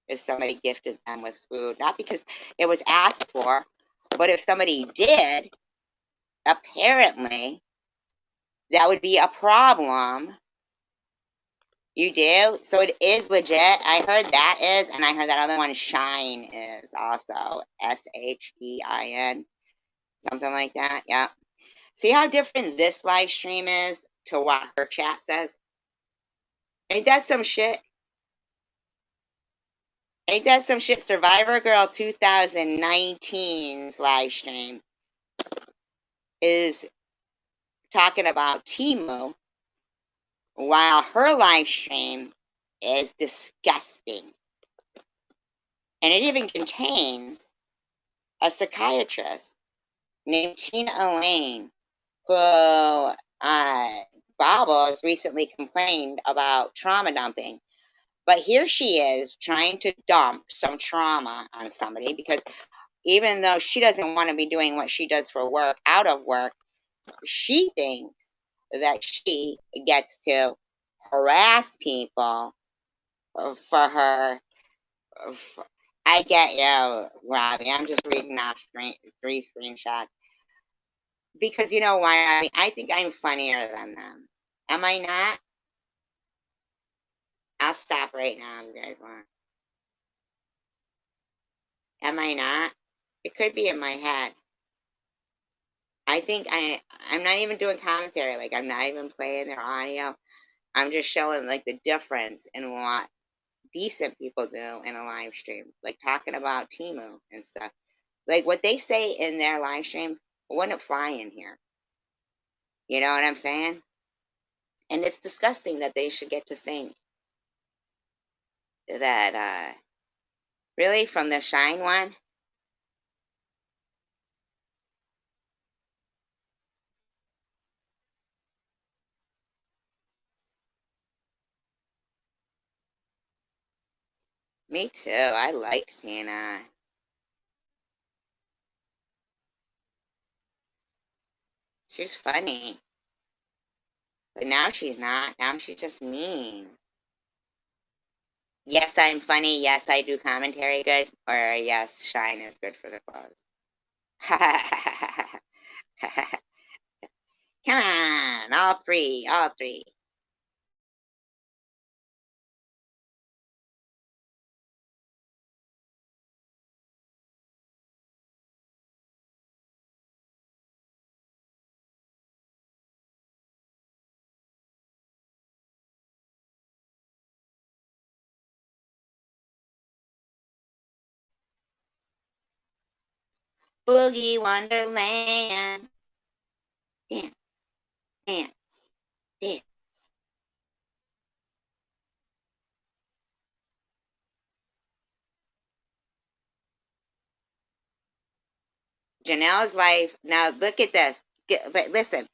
if somebody gifted them with food, not because it was asked for, but if somebody did, apparently that would be a problem. You do? So it is legit. I heard that is, and I heard that other one, Shine, is also SHEIN. Something like that. Yeah. See how different this live stream is to what her chat says? Ain't that some shit? Ain't that some shit? Survivor Girl 2019's live stream is talking about Timu, while her live stream is disgusting. And it even contains a psychiatrist named Tina Elaine, who Bobbles recently complained about trauma dumping. But here she is trying to dump some trauma on somebody because even though she doesn't want to be doing what she does for work out of work, she thinks that she gets to harass people for her. I get you, Robbie. I'm just reading off three screenshots. Because you know why? I think I'm funnier than them. Am I not? I'll stop right now if you guys want. Am I not? It could be in my head. I think I'm not even doing commentary. Like, I'm not even playing their audio. I'm just showing, like, the difference in what decent people do in a live stream. Like, talking about Timu and stuff. Like, what they say in their live stream wouldn't fly in here. You know what I'm saying? And it's disgusting that they should get to think that, really, from the Shine one? Me too. I like Tina. She's funny. But now she's not. Now she's just mean. Yes, I'm funny. Yes, I do commentary good. Or yes, Shine is good for the clothes. Come on. All three. All three. Boogie Wonderland. Dance, dance, dance. Janelle's life. Now look at this. But listen,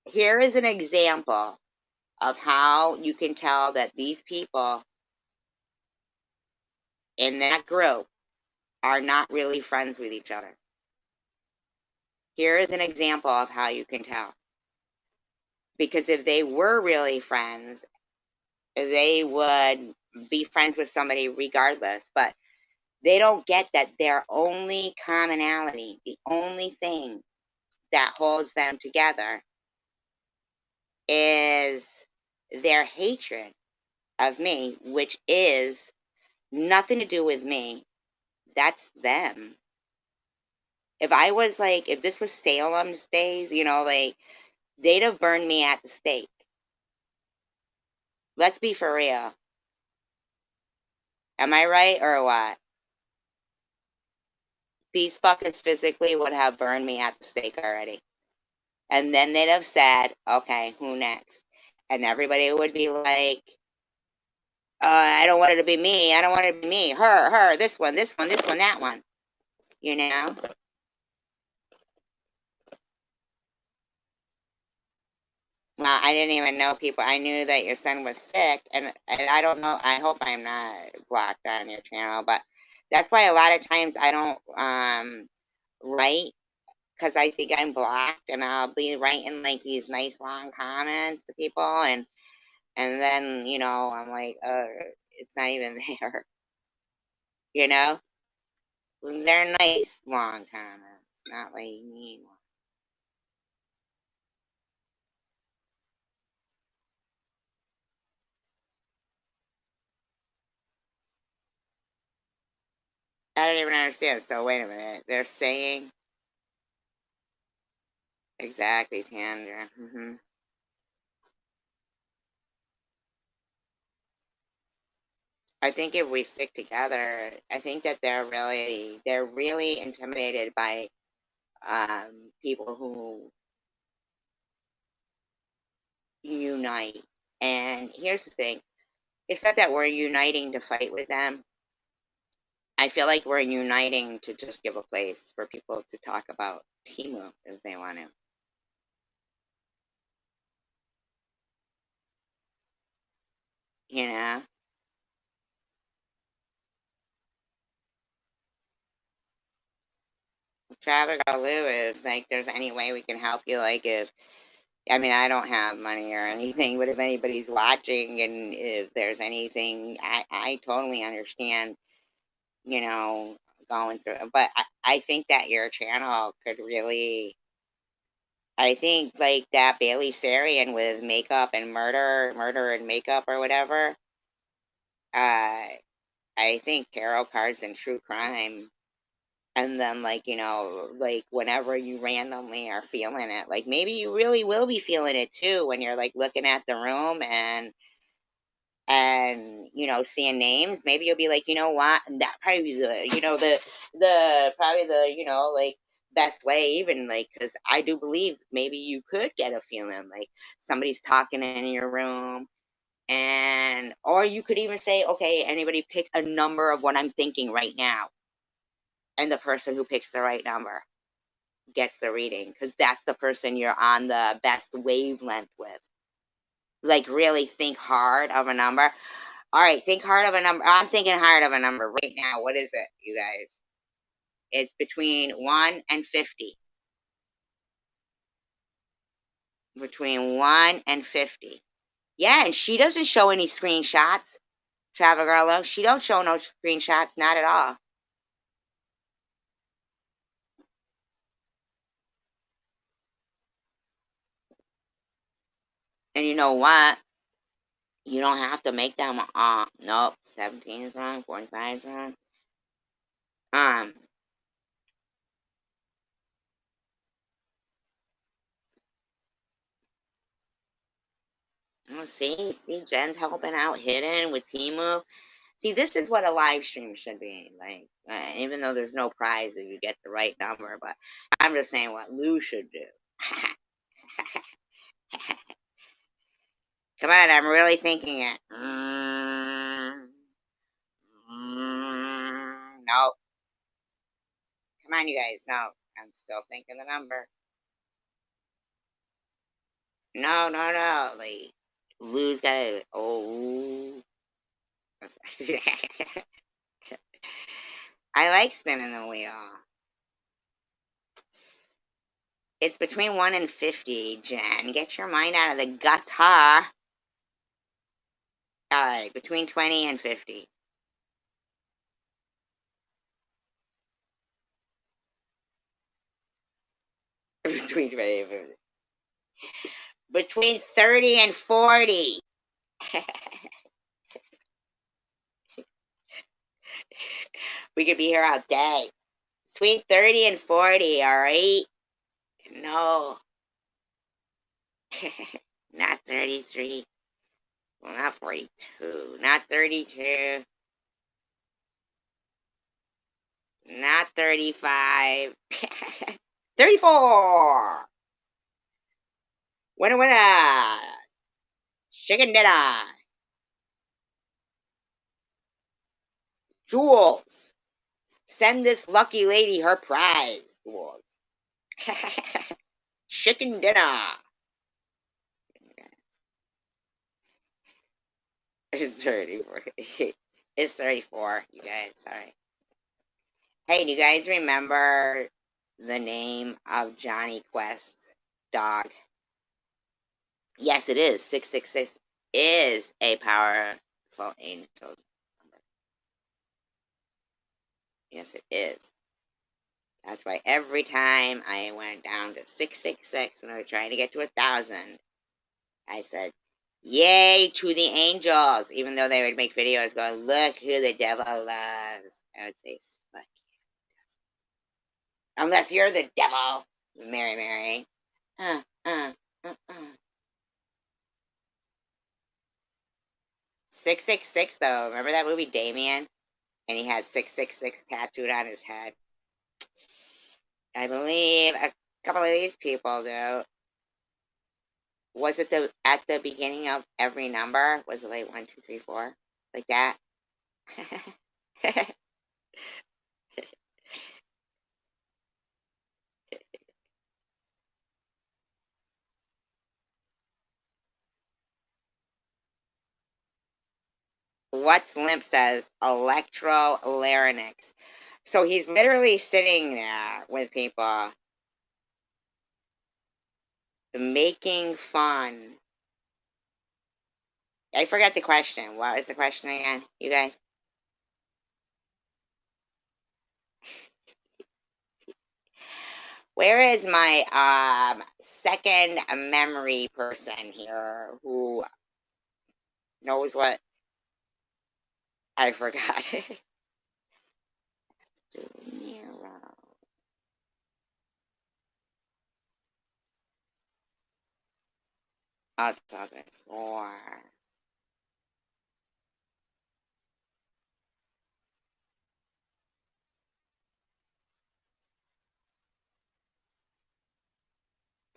here is an example of how you can tell that these people in that group are not really friends with each other. Here is an example of how you can tell. Because if they were really friends, they would be friends with somebody regardless. But they don't get that their only commonality, the only thing that holds them together, is their hatred of me, which is nothing to do with me. That's them. If I was like, if this was Salem's days, you know, like, they'd have burned me at the stake. Let's be for real. Am I right or what? These fuckers physically would have burned me at the stake already. And then they'd have said, okay, who next? And everybody would be like, I don't want it to be me. I don't want it to be me. Her, this one, this one, this one, that one. You know? Well, I didn't even know people. I knew that your son was sick, and I don't know. I hope I'm not blocked on your channel, but that's why a lot of times I don't write because I think I'm blocked, and I'll be writing like these nice long comments to people, and then you know I'm like, it's not even there, you know. They're nice long comments, not like mean ones. I don't even understand. So wait a minute, they're saying. Exactly, Tandra. I think if we stick together, I think that they're really intimidated by people who unite. And here's the thing: it's not that we're uniting to fight with them. I feel like we're uniting to just give a place for people to talk about Timu if they want to. You know, Travis Lou is like, there's any way we can help you? Like, if I mean, I don't have money or anything, but if anybody's watching and if there's anything, I totally understand, you know, going through it. But I think that your channel could really, I think like that Bailey Sarian with makeup and murder and makeup or whatever, I think tarot cards and true crime. And then, like, you know, like whenever you randomly are feeling it, like maybe you really will be feeling it too when you're like looking at the room and you know seeing names. Maybe you'll be like, you know what, that probably the you know the probably the you know like best way, even like, because I do believe maybe you could get a feeling like somebody's talking in your room. And or you could even say, okay, anybody pick a number of what I'm thinking right now, and the person who picks the right number gets the reading, because that's the person you're on the best wavelength with. Like, really think hard of a number. All right, think hard of a number. I'm thinking hard of a number right now. What is it, you guys? It's between 1 and 50. Between 1 and 50. Yeah, and she doesn't show any screenshots, Travagirlo. She don't show no screenshots, not at all. And you know what? You don't have to make them, nope, 17 is wrong, 45 is wrong. Um, let's see, Jen's helping out Hidden with Timu. See, this is what a live stream should be. Like, even though there's no prize if you get the right number, but I'm just saying what Lou should do. Come on, I'm really thinking it. No. Come on, you guys. No. I'm still thinking the number. No, no, no. Like, Lou's got to. Oh. I like spinning the wheel. It's between 1 and 50, Jen. Get your mind out of the gutter. Alright, between 20 and 50. Between 20 and 50. Between 30 and 40. We could be here all day. Between 30 and 40, alright? No. Not 33. Well, not 42. Not 32. Not 35. 34. Winner, winner. Chicken dinner. Jules. Send this lucky lady her prize, Jules. Chicken dinner. It's 34. It's 34, you guys. Sorry. Hey, do you guys remember the name of Johnny Quest's dog? Yes, it is. 666 is a powerful angel number. Yes, it is. That's why every time I went down to 666 and I was trying to get to 1,000, I said, yay to the angels, even though they would make videos going, look who the devil loves. I would say, fuck. Unless you're the devil, Mary Mary. Uh, uh, uh, uh. 666 though. Remember that movie Damien? And he had 666 tattooed on his head. I believe a couple of these people do. Was it at the beginning of every number? Was it like 1, 2, 3, 4? Like that? What's Limp says electrolarynx. So he's literally sitting there with people making fun. I forgot the question. What was the question again, you guys? Where is my second memory person here who knows what I forgot? Nero. 2004.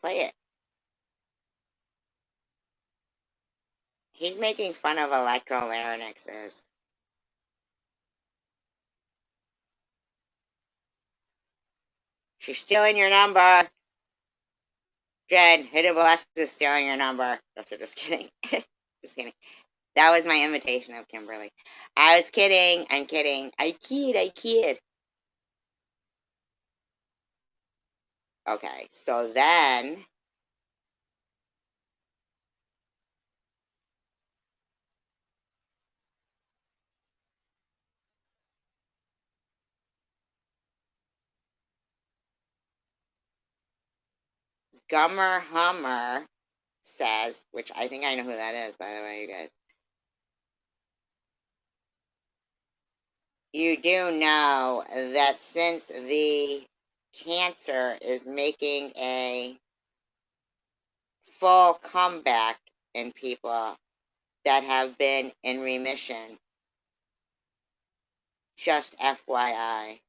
Play it. He's making fun of electrolarynxes. She's stealing your number. Jen, Hidden Blast is stealing your number. That's just kidding. Just kidding. That was my imitation of Kimberly. I was kidding. I'm kidding. I kid. Okay, so then Gummer Hummer says, which I think I know who that is, by the way, you guys. You do know that since the cancer is making a full comeback in people that have been in remission, just FYI.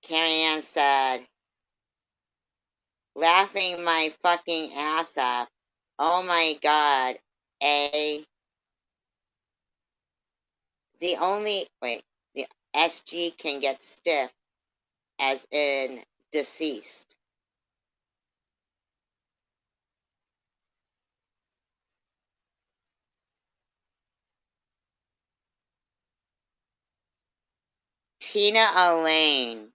Carrie Ann said, laughing my fucking ass off. Oh my god. The SG can get stiff, as in deceased. Tina Elaine,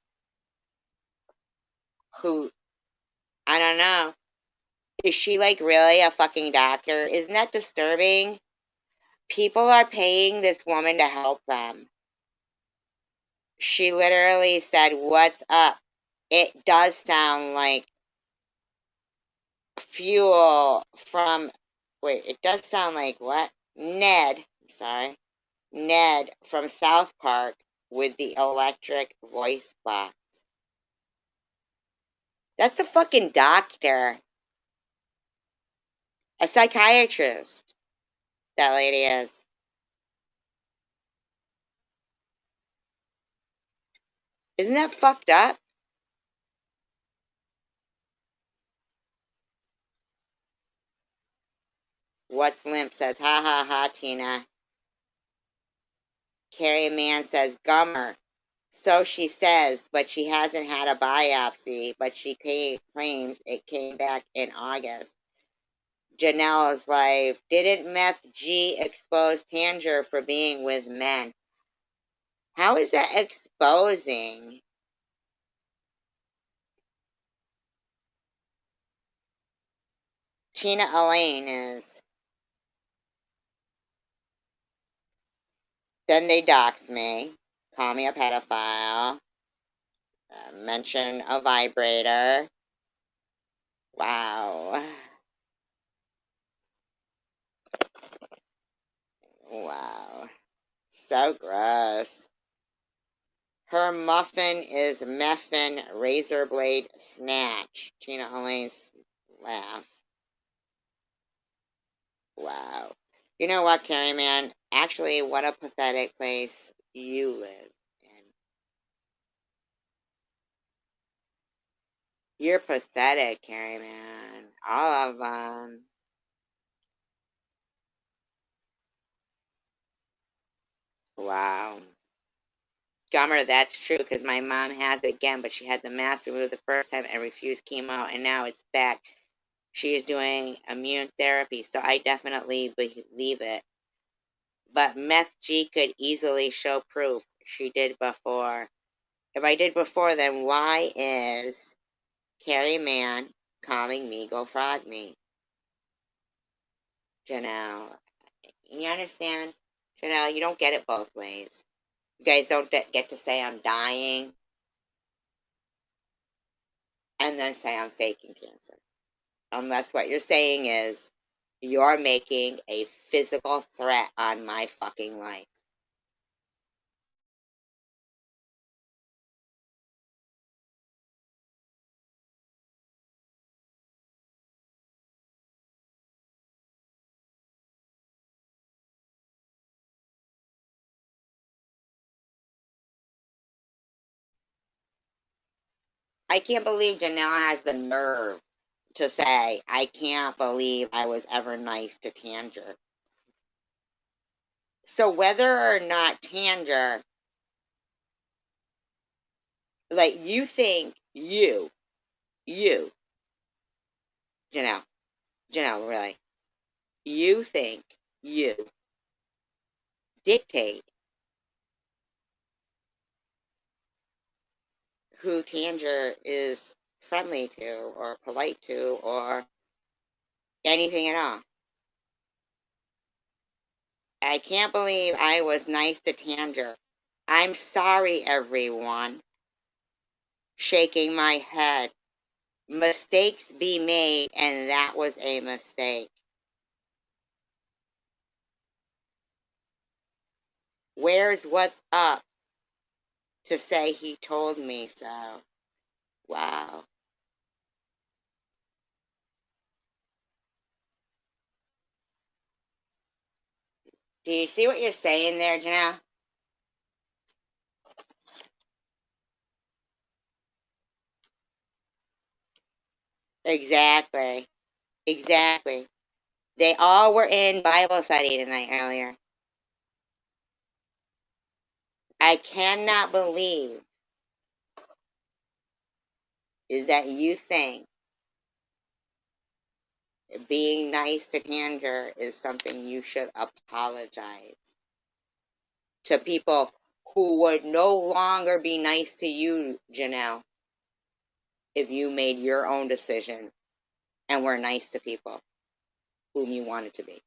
who, I don't know, is she like really a fucking doctor? Isn't that disturbing? People are paying this woman to help them. She literally said, "What's up?" It does sound like fuel from, wait, it does sound like what? Ned, sorry, Ned from South Park with the electric voice box. That's a fucking doctor. A psychiatrist, that lady is. Isn't that fucked up? What's Limp says, ha ha ha, Tina. Carrie Mann says, Gummer. So she says, but she hasn't had a biopsy, but she claims it came back in August. Janelle's life. Didn't Meth G expose Tanger for being with men? How is that exposing? Tina Elaine is. Then they dox me, call me a pedophile, mention a vibrator. Wow. Wow. So gross. Her often is Meffin razor blade snatch? Tina always laughs. Wow. You know what, Carrie, man? Actually, what a pathetic place you live in. You're pathetic, Carrie, man. All of them. Wow. Gummer, that's true, because my mom has it again, but she had the mass removed the first time and refused chemo, and now it's back. She is doing immune therapy, so I definitely believe it. But Meth G could easily show proof. She did before. If I did before, then why is Carrie Mann calling me go frog me? Janelle. You understand? Janelle, you don't get it both ways. You guys don't get to say I'm dying and then say I'm faking cancer. Unless what you're saying is you're making a physical threat on my fucking life. I can't believe Janelle has the nerve to say, I can't believe I was ever nice to Tanger. So whether or not Tanger, like, you think Janelle, really, you think you dictate who Tanger is friendly to or polite to or anything at all. I can't believe I was nice to Tanger. I'm sorry, everyone. Shaking my head. Mistakes be made, and that was a mistake. Where's what's up to say he told me so? Wow. Do you see what you're saying there, Janelle? Exactly. Exactly. They all were in Bible study tonight earlier. I cannot believe is that you think being nice to Tanger is something you should apologize to people who would no longer be nice to you, Janelle, if you made your own decision and were nice to people whom you wanted to be.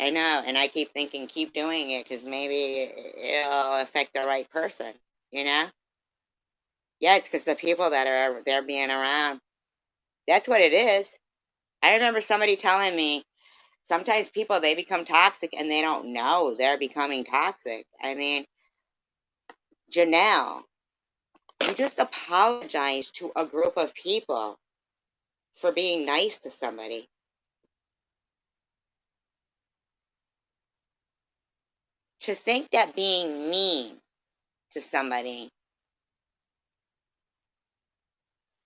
I know, and I keep thinking, keep doing it, because maybe it'll affect the right person, you know? Yeah, it's because the people that are there being around. That's what it is. I remember somebody telling me, sometimes people, they become toxic and they don't know they're becoming toxic. I mean, Janelle, you just apologize to a group of people for being nice to somebody. To think that being mean to somebody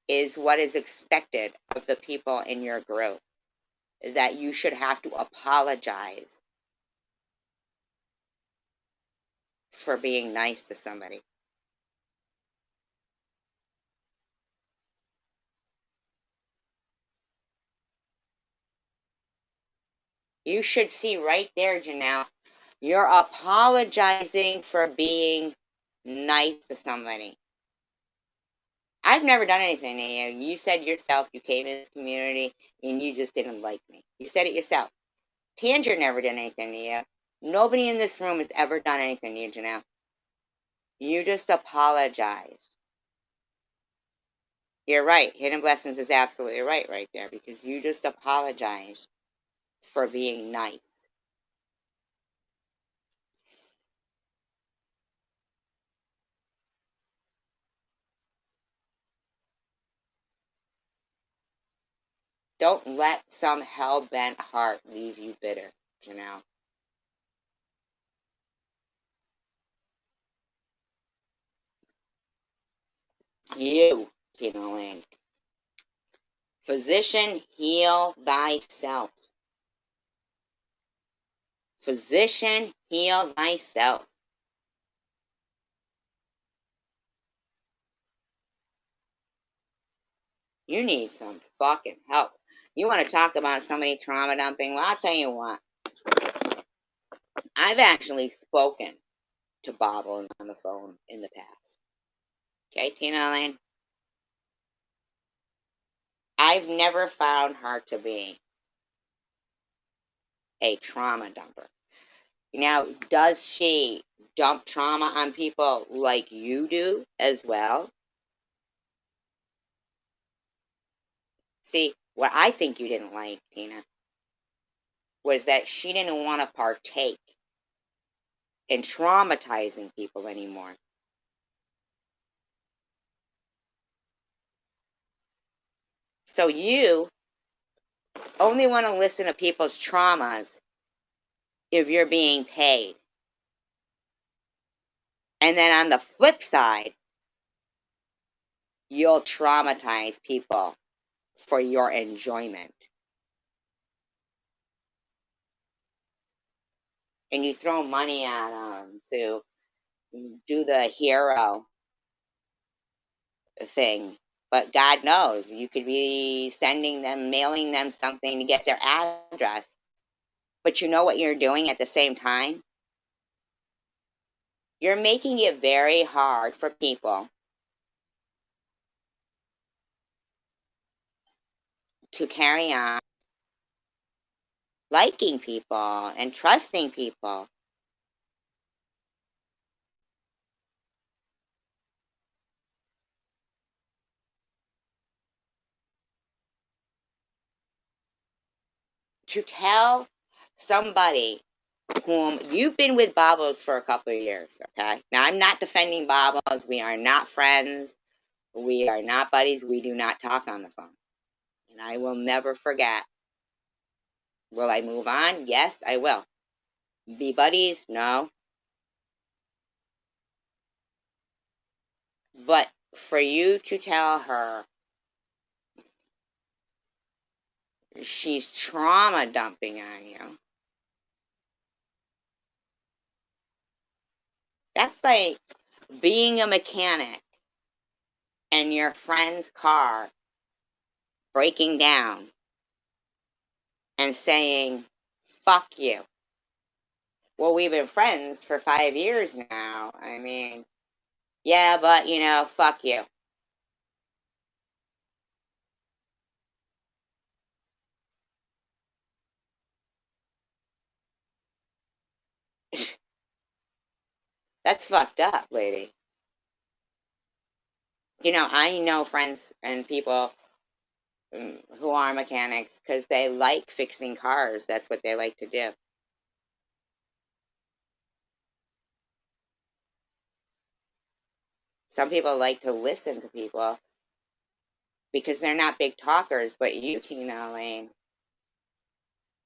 is what is expected of the people in your group, that you should have to apologize for being nice to somebody. You should see right there, Janelle, you're apologizing for being nice to somebody. I've never done anything to you. You said yourself you came in this community and you just didn't like me. You said it yourself. Tanger never did anything to you. Nobody in this room has ever done anything to you, Janelle. You just apologized. You're right. Hidden blessings is absolutely right there, because you just apologized for being nice. Don't let some hell-bent heart leave you bitter, you know. You, Tina Lane. Physician, heal thyself. Physician, heal thyself. You need some fucking help. You want to talk about somebody trauma dumping? Well, I'll tell you what. I've actually spoken to Bobble on the phone in the past. Okay, Tina Lane? I've never found her to be a trauma dumper. Now, does she dump trauma on people like you do as well? See, what I think you didn't like, Tina, was that she didn't want to partake in traumatizing people anymore. So you only want to listen to people's traumas if you're being paid. And then on the flip side, you'll traumatize people for your enjoyment. And you throw money at them to do the hero thing. But God knows, you could be sending them, mailing them something to get their address. But you know what you're doing at the same time? You're making it very hard for people to carry on liking people and trusting people. To tell somebody whom you've been with Bobbles for a couple of years, okay? Now, I'm not defending Bobbles. We are not friends. We are not buddies. We do not talk on the phone. And I will never forget. Will I move on? Yes, I will. Be buddies? No. But for you to tell her she's trauma dumping on you, that's like being a mechanic and your friend's car breaking down and saying, fuck you. Well, we've been friends for 5 years now. I mean, yeah, but, fuck you. That's fucked up, lady. I know friends and people who are mechanics because they like fixing cars. That's what they like to do. Some people like to listen to people because they're not big talkers, but you, Tina Lane,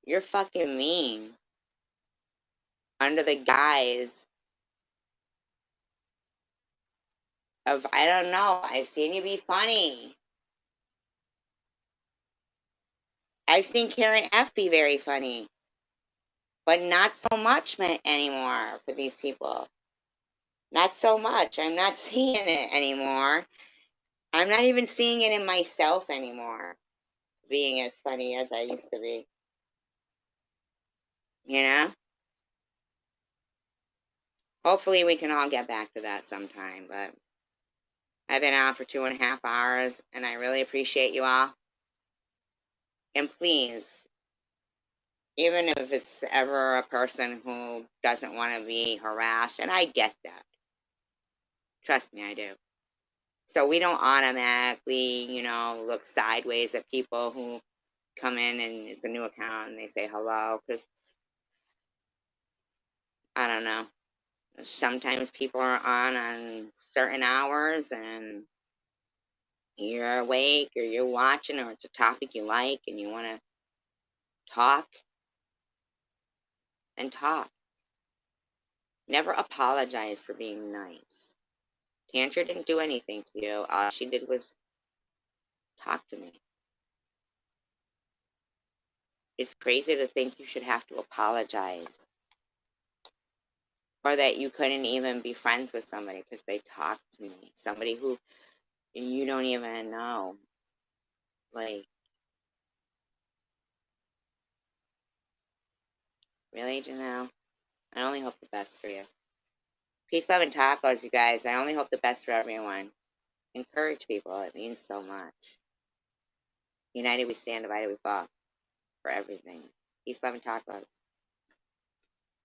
you're fucking mean under the guise of, I don't know, I've seen you be funny. I've seen Karen F be very funny, but not so much anymore for these people. Not so much. I'm not seeing it anymore. I'm not even seeing it in myself anymore, being as funny as I used to be. You know? Hopefully we can all get back to that sometime, but I've been on for 2.5 hours, and I really appreciate you all. And please, even if it's ever a person who doesn't want to be harassed, and I get that. Trust me, I do. So we don't automatically, look sideways at people who come in and it's a new account and they say hello, because I don't know. Sometimes people are on certain hours and you're awake or you're watching or it's a topic you like and you want to talk, and talk. Never apologize for being nice. Tantra didn't do anything to you. All she did was talk to me. It's crazy to think you should have to apologize or that you couldn't even be friends with somebody because they talked to me. Somebody who you don't even know. Like, really, Janelle? I only hope the best for you. Peace, love, and tacos, you guys. I only hope the best for everyone. Encourage people. It means so much. United we stand, divided we fall. For everything. Peace, love, and tacos.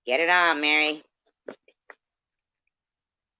Get it on, Mary.